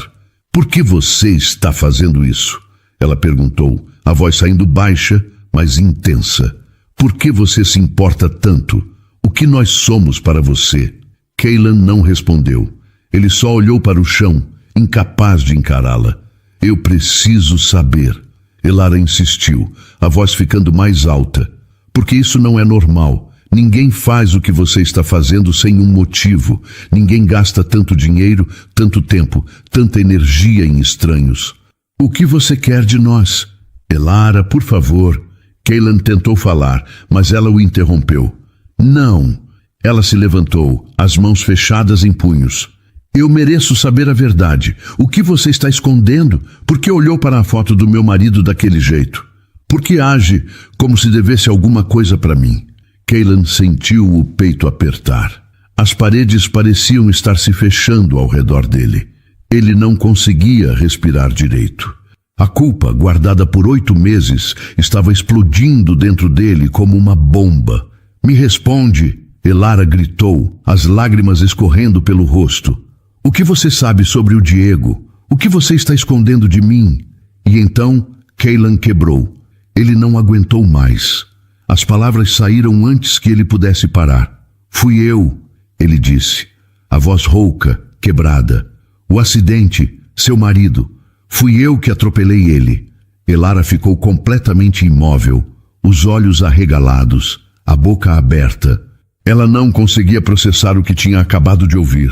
Por que você está fazendo isso? Ela perguntou, a voz saindo baixa, mas intensa. Por que você se importa tanto? O que nós somos para você? Kaylan não respondeu. Ele só olhou para o chão, incapaz de encará-la. Eu preciso saber. Elara insistiu, a voz ficando mais alta. Porque isso não é normal. Ninguém faz o que você está fazendo sem um motivo. Ninguém gasta tanto dinheiro, tanto tempo, tanta energia em estranhos. O que você quer de nós? Elara, por favor. Kaylan tentou falar, mas ela o interrompeu. Não. Ela se levantou, as mãos fechadas em punhos. Eu mereço saber a verdade. O que você está escondendo? Por que olhou para a foto do meu marido daquele jeito? Por que age como se devesse alguma coisa para mim? Kaylan sentiu o peito apertar. As paredes pareciam estar se fechando ao redor dele. Ele não conseguia respirar direito. A culpa, guardada por 8 meses, estava explodindo dentro dele como uma bomba. Me responde, Elara gritou, as lágrimas escorrendo pelo rosto. O que você sabe sobre o Diego? O que você está escondendo de mim? E então, Kaylan quebrou. Ele não aguentou mais. As palavras saíram antes que ele pudesse parar. Fui eu, ele disse. A voz rouca, quebrada. O acidente, seu marido. Fui eu que atropelei ele. Elara ficou completamente imóvel, os olhos arregalados, a boca aberta. Ela não conseguia processar o que tinha acabado de ouvir.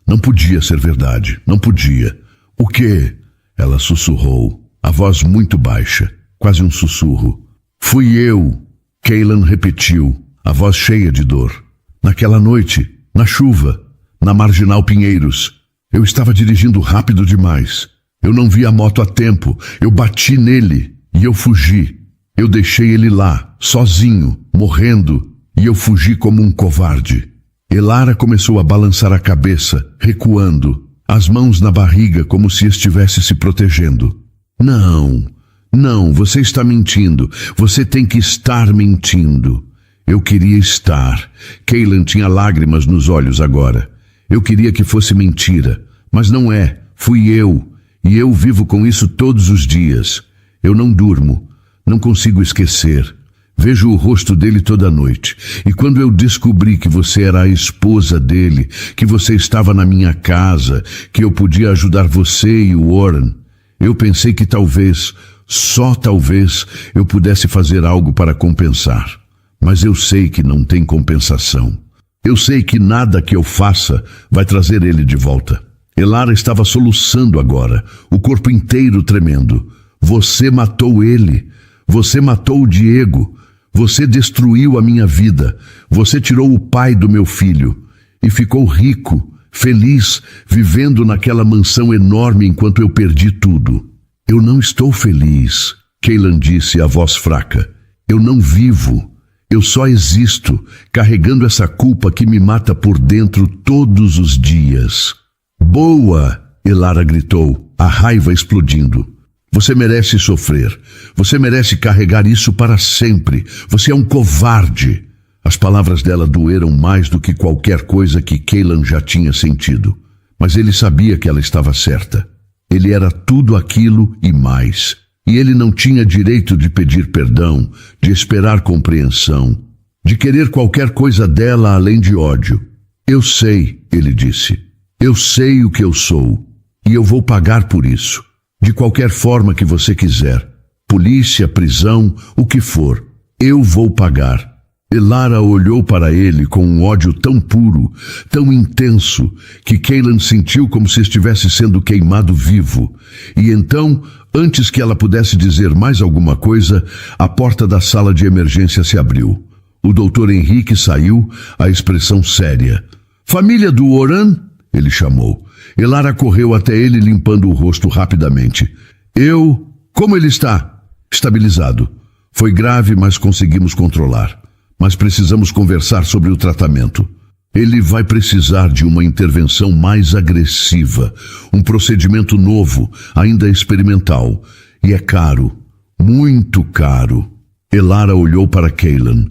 Não podia ser verdade, não podia. O quê? Ela sussurrou, a voz muito baixa, quase um sussurro. Fui eu, Kaylan repetiu, a voz cheia de dor. Naquela noite, na chuva, na Marginal Pinheiros, eu estava dirigindo rápido demais. Eu não vi a moto a tempo, eu bati nele e eu fugi. Eu deixei ele lá, sozinho, morrendo, e eu fugi como um covarde. Elara começou a balançar a cabeça, recuando, as mãos na barriga como se estivesse se protegendo. Não, você está mentindo. Você tem que estar mentindo. Eu queria estar. Kaylan tinha lágrimas nos olhos agora. Eu queria que fosse mentira, mas não é. Fui eu. E eu vivo com isso todos os dias. Eu não durmo. Não consigo esquecer. Vejo o rosto dele toda noite. E quando eu descobri que você era a esposa dele, que você estava na minha casa, que eu podia ajudar você e o Warren, eu pensei que talvez, só talvez, eu pudesse fazer algo para compensar. Mas eu sei que não tem compensação. Eu sei que nada que eu faça vai trazer ele de volta. Elara estava soluçando agora, o corpo inteiro tremendo. Você matou ele. Você matou o Diego. Você destruiu a minha vida. Você tirou o pai do meu filho. E ficou rico, feliz, vivendo naquela mansão enorme enquanto eu perdi tudo. Eu não estou feliz, Kaylan disse, a voz fraca. Eu não vivo. Eu só existo, carregando essa culpa que me mata por dentro todos os dias. Boa! Elara gritou, a raiva explodindo. Você merece sofrer. Você merece carregar isso para sempre. Você é um covarde. As palavras dela doeram mais do que qualquer coisa que Kaylan já tinha sentido. Mas ele sabia que ela estava certa. Ele era tudo aquilo e mais. E ele não tinha direito de pedir perdão, de esperar compreensão, de querer qualquer coisa dela além de ódio. Eu sei, ele disse. Eu sei o que eu sou. E eu vou pagar por isso. De qualquer forma que você quiser. Polícia, prisão, o que for. Eu vou pagar. Elara olhou para ele com um ódio tão puro, tão intenso, que Cailan sentiu como se estivesse sendo queimado vivo. E então, antes que ela pudesse dizer mais alguma coisa, a porta da sala de emergência se abriu. O Dr. Henrique saiu, a expressão séria. "Família do Oran?" ele chamou. Elara correu até ele limpando o rosto rapidamente. Como ele está?" "Estabilizado. Foi grave, mas conseguimos controlar. Mas precisamos conversar sobre o tratamento. Ele vai precisar de uma intervenção mais agressiva, um procedimento novo, ainda experimental. E é caro, muito caro." Elara olhou para Cailan,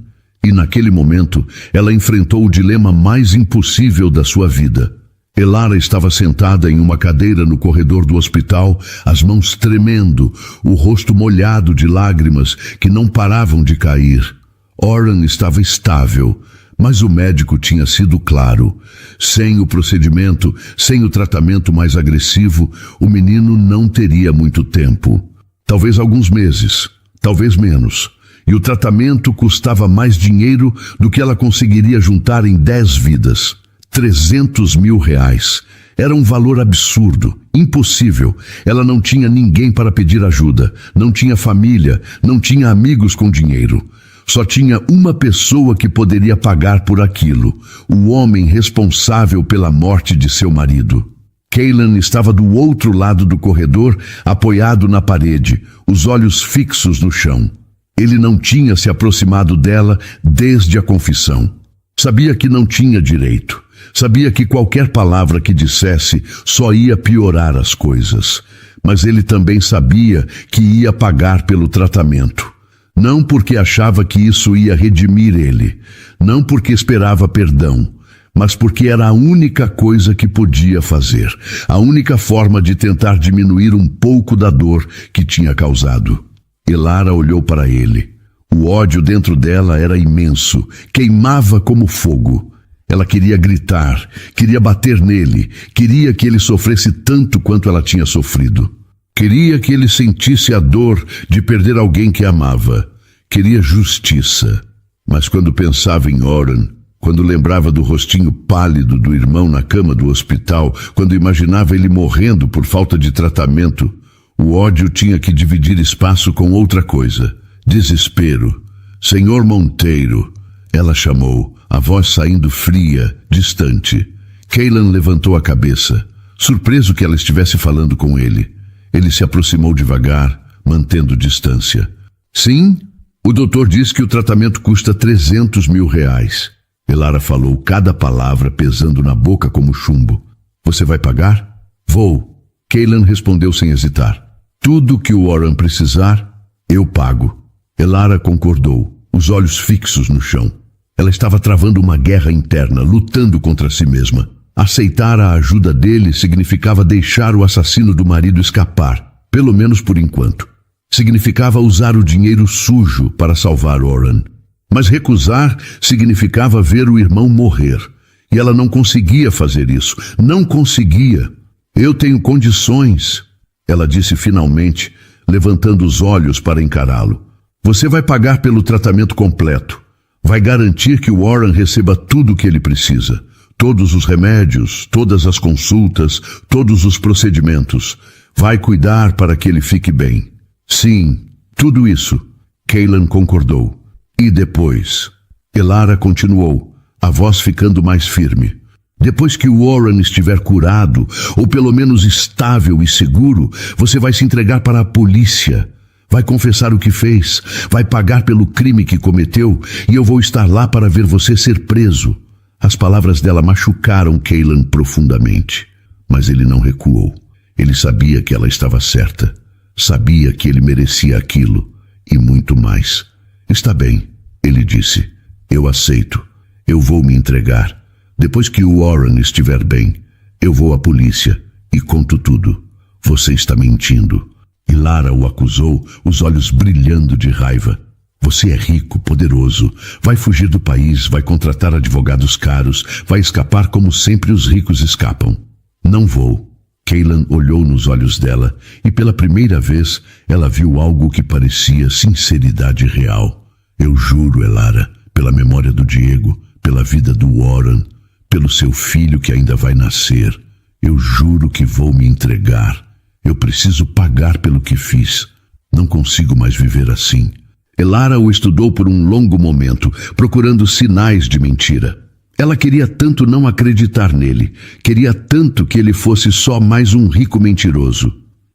e naquele momento ela enfrentou o dilema mais impossível da sua vida. Elara estava sentada em uma cadeira no corredor do hospital, as mãos tremendo, o rosto molhado de lágrimas que não paravam de cair. Oran estava estável, mas o médico tinha sido claro. Sem o procedimento, sem o tratamento mais agressivo, o menino não teria muito tempo. Talvez alguns meses, talvez menos. E o tratamento custava mais dinheiro do que ela conseguiria juntar em 10 vidas. 300 mil reais. Era um valor absurdo, impossível. Ela não tinha ninguém para pedir ajuda, não tinha família, não tinha amigos com dinheiro. Só tinha uma pessoa que poderia pagar por aquilo, o homem responsável pela morte de seu marido. Cailan estava do outro lado do corredor, apoiado na parede, os olhos fixos no chão. Ele não tinha se aproximado dela desde a confissão. Sabia que não tinha direito. Sabia que qualquer palavra que dissesse só ia piorar as coisas. Mas ele também sabia que ia pagar pelo tratamento. Não porque achava que isso ia redimir ele, não porque esperava perdão, mas porque era a única coisa que podia fazer, a única forma de tentar diminuir um pouco da dor que tinha causado. Elara olhou para ele. O ódio dentro dela era imenso, queimava como fogo. Ela queria gritar, queria bater nele, queria que ele sofresse tanto quanto ela tinha sofrido. Queria que ele sentisse a dor de perder alguém que amava. Queria justiça. Mas quando pensava em Oran, quando lembrava do rostinho pálido do irmão na cama do hospital, quando imaginava ele morrendo por falta de tratamento, o ódio tinha que dividir espaço com outra coisa. Desespero. "Senhor Monteiro", ela chamou, a voz saindo fria, distante. Cailan levantou a cabeça, surpreso que ela estivesse falando com ele. Ele se aproximou devagar, mantendo distância. "Sim, o doutor diz que o tratamento custa 300 mil reais. Elara falou, cada palavra pesando na boca como chumbo. "Você vai pagar?" "Vou." Cailan respondeu sem hesitar. "Tudo que o Oran precisar, eu pago." Elara concordou, os olhos fixos no chão. Ela estava travando uma guerra interna, lutando contra si mesma. Aceitar a ajuda dele significava deixar o assassino do marido escapar, pelo menos por enquanto. Significava usar o dinheiro sujo para salvar Oran. Mas recusar significava ver o irmão morrer. E ela não conseguia fazer isso. Não conseguia. "Eu tenho condições", ela disse finalmente, levantando os olhos para encará-lo. "Você vai pagar pelo tratamento completo. Vai garantir que o Oran receba tudo o que ele precisa. Todos os remédios, todas as consultas, todos os procedimentos. Vai cuidar para que ele fique bem." "Sim, tudo isso." Cailan concordou. "E depois?" Elara continuou, a voz ficando mais firme. "Depois que o Oran estiver curado, ou pelo menos estável e seguro, você vai se entregar para a polícia. Vai confessar o que fez, vai pagar pelo crime que cometeu, e eu vou estar lá para ver você ser preso." As palavras dela machucaram Cailan profundamente, mas ele não recuou. Ele sabia que ela estava certa, sabia que ele merecia aquilo, e muito mais. "Está bem", ele disse, "eu aceito, eu vou me entregar. Depois que o Oran estiver bem, eu vou à polícia e conto tudo. Você está mentindo." E Lara o acusou, os olhos brilhando de raiva. "Você é rico, poderoso, vai fugir do país, vai contratar advogados caros, vai escapar como sempre os ricos escapam." "Não vou." Cailan olhou nos olhos dela e pela primeira vez ela viu algo que parecia sinceridade real. Eu juro, Elara, pela memória do Diego, pela vida do Warren, pelo seu filho que ainda vai nascer, eu juro que vou me entregar. Eu preciso pagar pelo que fiz. Não consigo mais viver assim. Elara o estudou por um longo momento, procurando sinais de mentira. Ela queria tanto não acreditar nele, queria tanto que ele fosse só mais um rico mentiroso.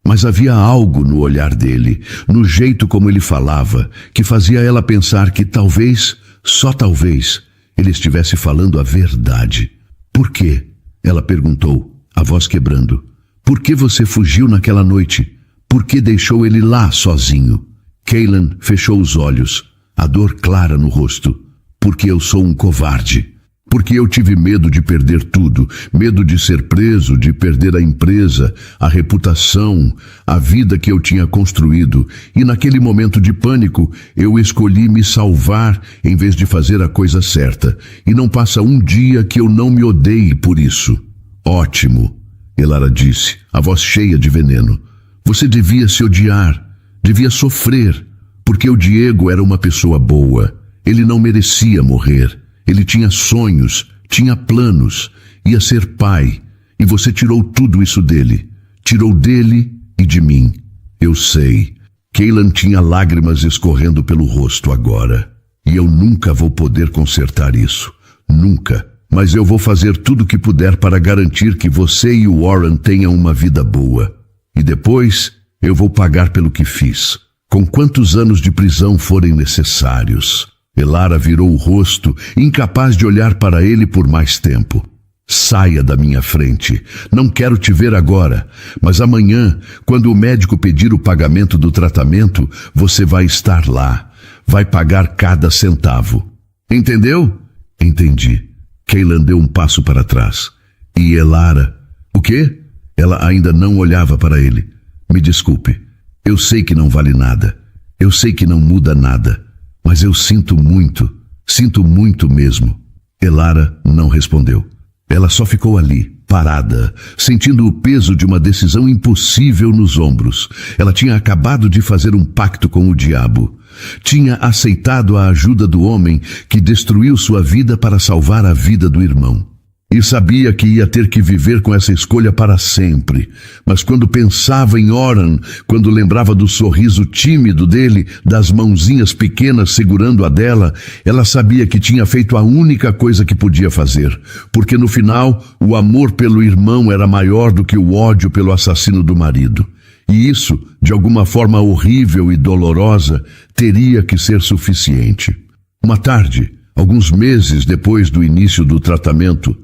Mas havia algo no olhar dele, no jeito como ele falava, que fazia ela pensar que talvez, só talvez, ele estivesse falando a verdade. Por quê? Ela perguntou, a voz quebrando. Por que você fugiu naquela noite? Por que deixou ele lá sozinho? Cailan fechou os olhos, a dor clara no rosto. Porque eu sou um covarde. Porque eu tive medo de perder tudo, medo de ser preso, de perder a empresa, a reputação, a vida que eu tinha construído. E naquele momento de pânico, eu escolhi me salvar em vez de fazer a coisa certa. E não passa um dia que eu não me odeie por isso. Ótimo, Elara disse, a voz cheia de veneno. Você devia se odiar, devia sofrer, porque o Diego era uma pessoa boa. Ele não merecia morrer. Ele tinha sonhos, tinha planos, ia ser pai, e você tirou tudo isso dele. Tirou dele e de mim. Eu sei. Cailan tinha lágrimas escorrendo pelo rosto agora. E eu nunca vou poder consertar isso. Nunca. Mas eu vou fazer tudo o que puder para garantir que você e o Warren tenham uma vida boa. E depois eu vou pagar pelo que fiz, com quantos anos de prisão forem necessários. Elara virou o rosto, incapaz de olhar para ele por mais tempo. Saia da minha frente. Não quero te ver agora, mas amanhã, quando o médico pedir o pagamento do tratamento, você vai estar lá. Vai pagar cada centavo. Entendeu? Entendi. Cailan deu um passo para trás. E Elara? O quê? Ela ainda não olhava para ele. Me desculpe. Eu sei que não vale nada. Eu sei que não muda nada. Mas eu sinto muito mesmo. Elara não respondeu. Ela só ficou ali, parada, sentindo o peso de uma decisão impossível nos ombros. Ela tinha acabado de fazer um pacto com o diabo. Tinha aceitado a ajuda do homem que destruiu sua vida para salvar a vida do irmão. E sabia que ia ter que viver com essa escolha para sempre. Mas quando pensava em Warren, quando lembrava do sorriso tímido dele, das mãozinhas pequenas segurando a dela, ela sabia que tinha feito a única coisa que podia fazer. Porque no final, o amor pelo irmão era maior do que o ódio pelo assassino do marido. E isso, de alguma forma horrível e dolorosa, teria que ser suficiente. Uma tarde, alguns meses depois do início do tratamento,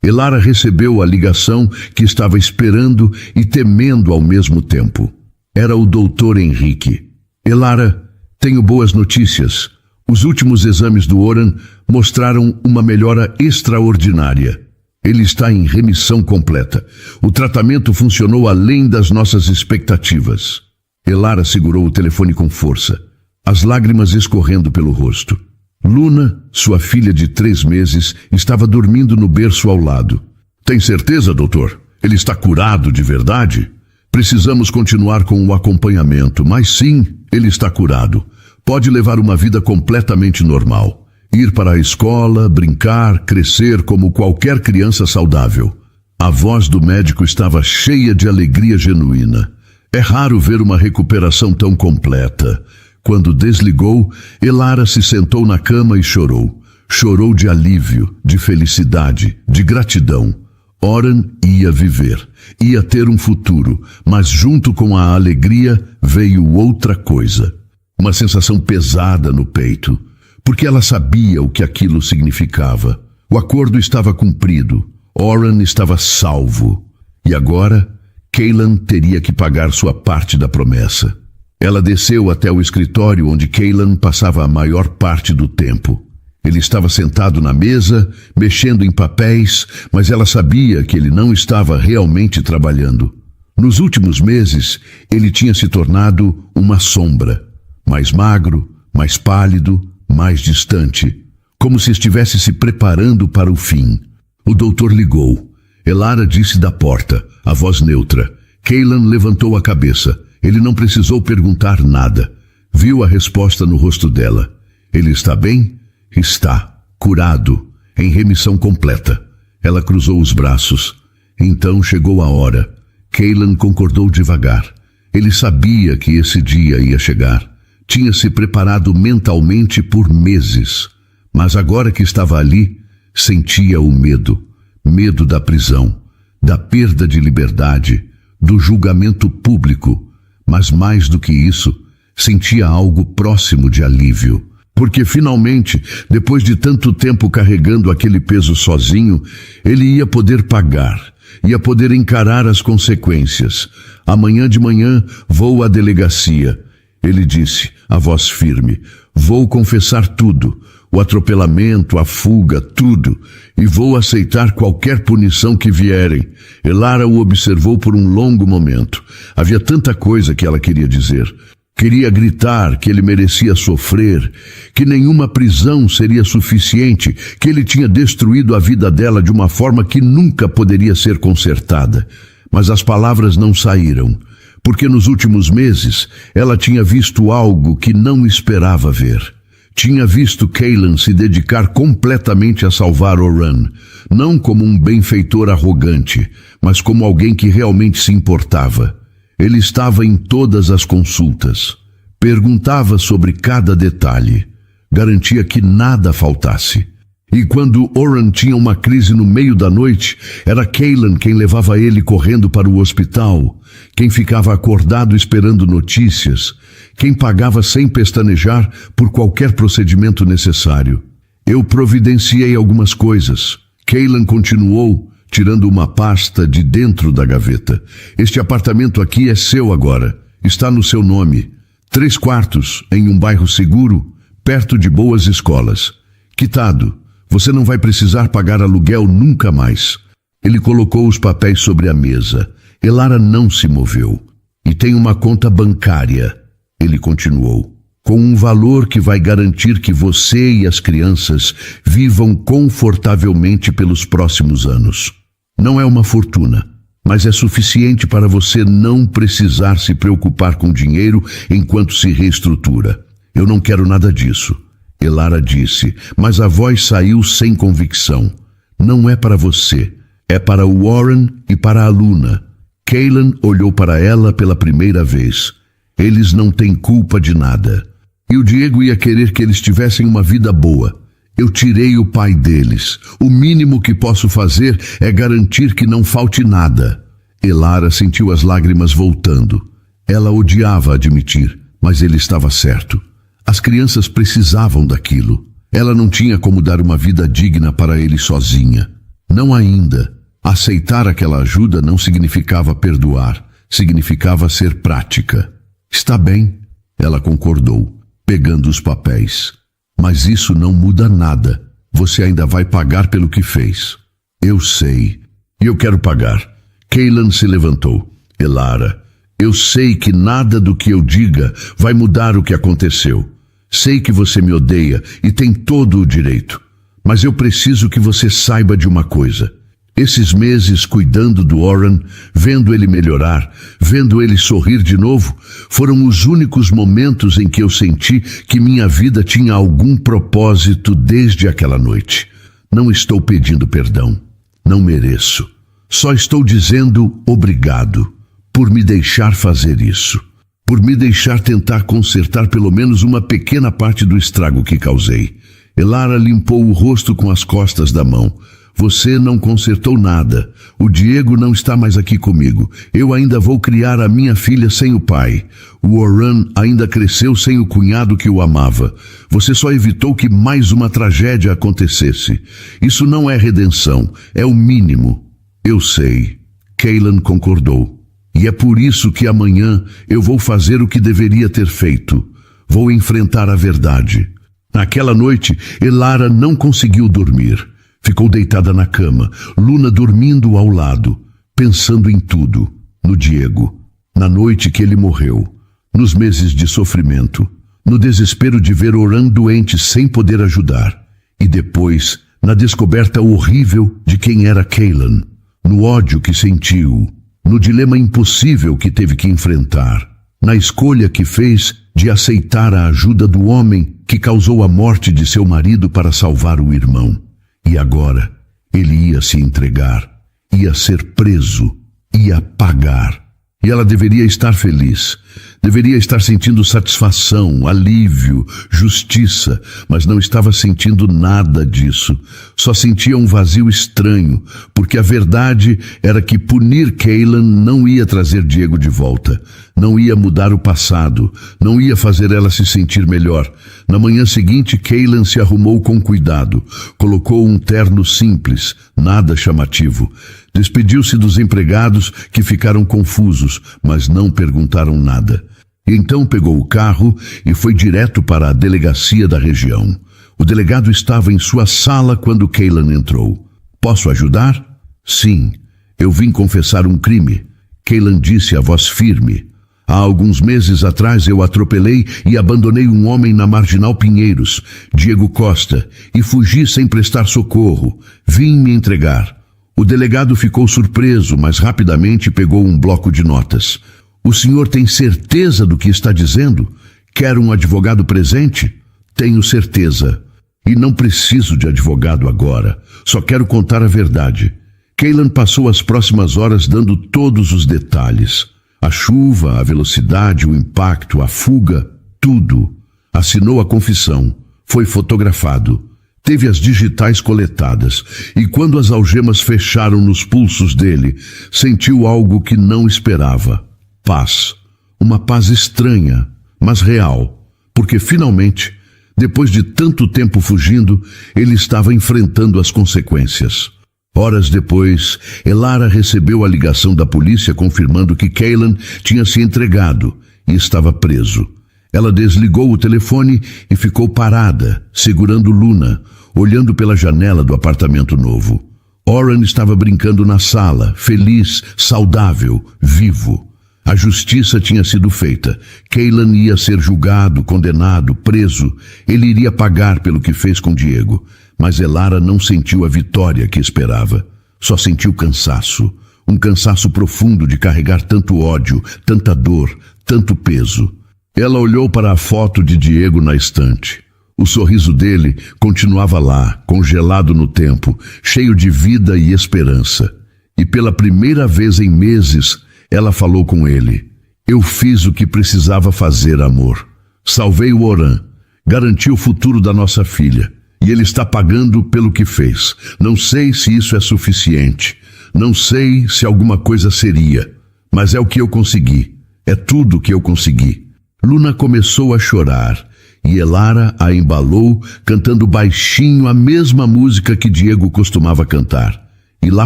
Elara recebeu a ligação que estava esperando e temendo ao mesmo tempo. Era o Dr. Henrique. Elara, tenho boas notícias. Os últimos exames do Warren mostraram uma melhora extraordinária. Ele está em remissão completa. O tratamento funcionou além das nossas expectativas. Elara segurou o telefone com força, as lágrimas escorrendo pelo rosto. Luna, sua filha de 3 meses, estava dormindo no berço ao lado. Tem certeza, doutor? Ele está curado de verdade? Precisamos continuar com o acompanhamento, mas sim, ele está curado. Pode levar uma vida completamente normal. Ir para a escola, brincar, crescer como qualquer criança saudável. A voz do médico estava cheia de alegria genuína. É raro ver uma recuperação tão completa. Quando desligou, Elara se sentou na cama e chorou. Chorou de alívio, de felicidade, de gratidão. Warren ia viver, ia ter um futuro, mas junto com a alegria veio outra coisa. Uma sensação pesada no peito, porque ela sabia o que aquilo significava. O acordo estava cumprido, Warren estava salvo. E agora, Cailan teria que pagar sua parte da promessa. Ela desceu até o escritório onde Cailan passava a maior parte do tempo. Ele estava sentado na mesa, mexendo em papéis, mas ela sabia que ele não estava realmente trabalhando. Nos últimos meses, ele tinha se tornado uma sombra, mais magro, mais pálido, mais distante, como se estivesse se preparando para o fim. O doutor ligou. Elara disse da porta, a voz neutra. Cailan levantou a cabeça. Ele não precisou perguntar nada. Viu a resposta no rosto dela. Ele está bem? Está. Curado. Em remissão completa. Ela cruzou os braços. Então chegou a hora. Cailan concordou devagar. Ele sabia que esse dia ia chegar. Tinha se preparado mentalmente por meses. Mas agora que estava ali, sentia o medo. Medo da prisão, da perda de liberdade, do julgamento público. Mas mais do que isso, sentia algo próximo de alívio. Porque finalmente, depois de tanto tempo carregando aquele peso sozinho, ele ia poder pagar, ia poder encarar as consequências. Amanhã de manhã vou à delegacia. Ele disse, a voz firme, vou confessar tudo, o atropelamento, a fuga, tudo, e vou aceitar qualquer punição que vierem. Elara o observou por um longo momento. Havia tanta coisa que ela queria dizer. Queria gritar que ele merecia sofrer, que nenhuma prisão seria suficiente, que ele tinha destruído a vida dela de uma forma que nunca poderia ser consertada. Mas as palavras não saíram, porque nos últimos meses ela tinha visto algo que não esperava ver. Tinha visto Cailan se dedicar completamente a salvar Oran, não como um benfeitor arrogante, mas como alguém que realmente se importava. Ele estava em todas as consultas, perguntava sobre cada detalhe, garantia que nada faltasse. E quando Oran tinha uma crise no meio da noite, era Cailan quem levava ele correndo para o hospital, quem ficava acordado esperando notícias, quem pagava sem pestanejar por qualquer procedimento necessário. Eu providenciei algumas coisas. Cailan continuou, tirando uma pasta de dentro da gaveta. Este apartamento aqui é seu agora. Está no seu nome. 3 quartos, em um bairro seguro, perto de boas escolas. Quitado. Você não vai precisar pagar aluguel nunca mais. Ele colocou os papéis sobre a mesa. Elara não se moveu. E tem uma conta bancária, ele continuou, com um valor que vai garantir que você e as crianças vivam confortavelmente pelos próximos anos. Não é uma fortuna, mas é suficiente para você não precisar se preocupar com dinheiro enquanto se reestrutura. Eu não quero nada disso. Elara disse, mas a voz saiu sem convicção. Não é para você, é para o Warren e para a Luna. Cailan olhou para ela pela primeira vez. Eles não têm culpa de nada. E o Diego ia querer que eles tivessem uma vida boa. Eu tirei o pai deles. O mínimo que posso fazer é garantir que não falte nada. Elara sentiu as lágrimas voltando. Ela odiava admitir, mas ele estava certo. As crianças precisavam daquilo. Ela não tinha como dar uma vida digna para ele sozinha. Não ainda. Aceitar aquela ajuda não significava perdoar. Significava ser prática. Está bem, ela concordou, pegando os papéis. Mas isso não muda nada. Você ainda vai pagar pelo que fez. Eu sei. E eu quero pagar. Cailan se levantou. Elara, eu sei que nada do que eu diga vai mudar o que aconteceu. Sei que você me odeia e tem todo o direito. Mas eu preciso que você saiba de uma coisa. Esses meses cuidando do Warren, vendo ele melhorar, vendo ele sorrir de novo, foram os únicos momentos em que eu senti que minha vida tinha algum propósito desde aquela noite. Não estou pedindo perdão. Não mereço. Só estou dizendo obrigado por me deixar fazer isso. Por me deixar tentar consertar pelo menos uma pequena parte do estrago que causei. Elara limpou o rosto com as costas da mão. Você não consertou nada. O Diego não está mais aqui comigo. Eu ainda vou criar a minha filha sem o pai. O Warren ainda cresceu sem o cunhado que o amava. Você só evitou que mais uma tragédia acontecesse. Isso não é redenção, é o mínimo. Eu sei. Cailan concordou. E é por isso que amanhã eu vou fazer o que deveria ter feito. Vou enfrentar a verdade. Naquela noite, Elara não conseguiu dormir. Ficou deitada na cama, Luna dormindo ao lado, pensando em tudo. No Diego, na noite que ele morreu, nos meses de sofrimento, no desespero de ver Oran doente sem poder ajudar. E depois, na descoberta horrível de quem era Cailan. no ódio que sentiu, no dilema impossível que teve que enfrentar, na escolha que fez de aceitar a ajuda do homem que causou a morte de seu marido para salvar o irmão. E agora ele ia se entregar, ia ser preso, ia pagar. E ela deveria estar feliz, deveria estar sentindo satisfação, alívio, justiça, mas não estava sentindo nada disso. Só sentia um vazio estranho, porque a verdade era que punir Caylan não ia trazer Diego de volta, não ia mudar o passado, não ia fazer ela se sentir melhor. Na manhã seguinte, Caylan se arrumou com cuidado, colocou um terno simples, nada chamativo. Despediu-se dos empregados, que ficaram confusos, mas não perguntaram nada. Então pegou o carro e foi direto para a delegacia da região. O delegado estava em sua sala quando Caylan entrou. "Posso ajudar?" "Sim, eu vim confessar um crime", Caylan disse a voz firme. "Há alguns meses atrás eu atropelei e abandonei um homem na Marginal Pinheiros, Diego Costa, e fugi sem prestar socorro. Vim me entregar." O delegado ficou surpreso, mas rapidamente pegou um bloco de notas. "O senhor tem certeza do que está dizendo? Quer um advogado presente?" "Tenho certeza. E não preciso de advogado agora. Só quero contar a verdade." Caylan passou as próximas horas dando todos os detalhes. A chuva, a velocidade, o impacto, a fuga, tudo. Assinou a confissão. Foi fotografado. Teve as digitais coletadas, e quando as algemas fecharam nos pulsos dele, sentiu algo que não esperava. Paz. Uma paz estranha, mas real, porque finalmente, depois de tanto tempo fugindo, ele estava enfrentando as consequências. Horas depois, Elara recebeu a ligação da polícia confirmando que Caylan tinha se entregado e estava preso. Ela desligou o telefone e ficou parada, segurando Luna, olhando pela janela do apartamento novo. Oren estava brincando na sala, feliz, saudável, vivo. A justiça tinha sido feita. Caylan ia ser julgado, condenado, preso. Ele iria pagar pelo que fez com Diego. Mas Elara não sentiu a vitória que esperava. Só sentiu cansaço. Um cansaço profundo de carregar tanto ódio, tanta dor, tanto peso. Ela olhou para a foto de Diego na estante. O sorriso dele continuava lá, congelado no tempo, cheio de vida e esperança. E pela primeira vez em meses, ela falou com ele. "Eu fiz o que precisava fazer, amor. Salvei o Oran. Garanti o futuro da nossa filha. E ele está pagando pelo que fez. Não sei se isso é suficiente. Não sei se alguma coisa seria. Mas é o que eu consegui. É tudo o que eu consegui." Luna começou a chorar e Elara a embalou, cantando baixinho a mesma música que Diego costumava cantar. E lá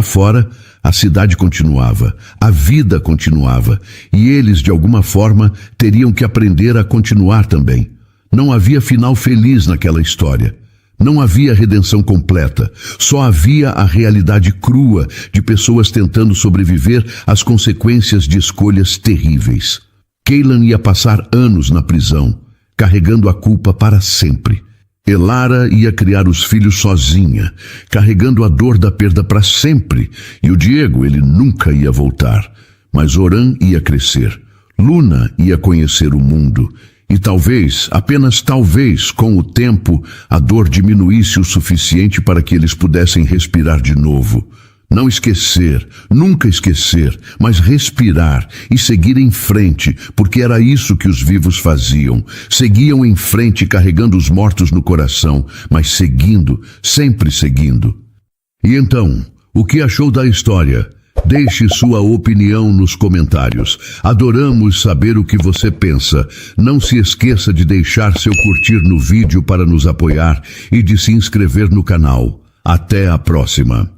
fora, a cidade continuava, a vida continuava, e eles, de alguma forma, teriam que aprender a continuar também. Não havia final feliz naquela história. Não havia redenção completa. Só havia a realidade crua de pessoas tentando sobreviver às consequências de escolhas terríveis. Caylan ia passar anos na prisão, carregando a culpa para sempre. Elara ia criar os filhos sozinha, carregando a dor da perda para sempre. E o Diego, ele nunca ia voltar. Mas Oran ia crescer. Luna ia conhecer o mundo. E talvez, apenas talvez, com o tempo, a dor diminuísse o suficiente para que eles pudessem respirar de novo. Não esquecer, nunca esquecer, mas respirar e seguir em frente, porque era isso que os vivos faziam. Seguiam em frente carregando os mortos no coração, mas seguindo, sempre seguindo. E então, o que achou da história? Deixe sua opinião nos comentários. Adoramos saber o que você pensa. Não se esqueça de deixar seu curtir no vídeo para nos apoiar e de se inscrever no canal. Até a próxima.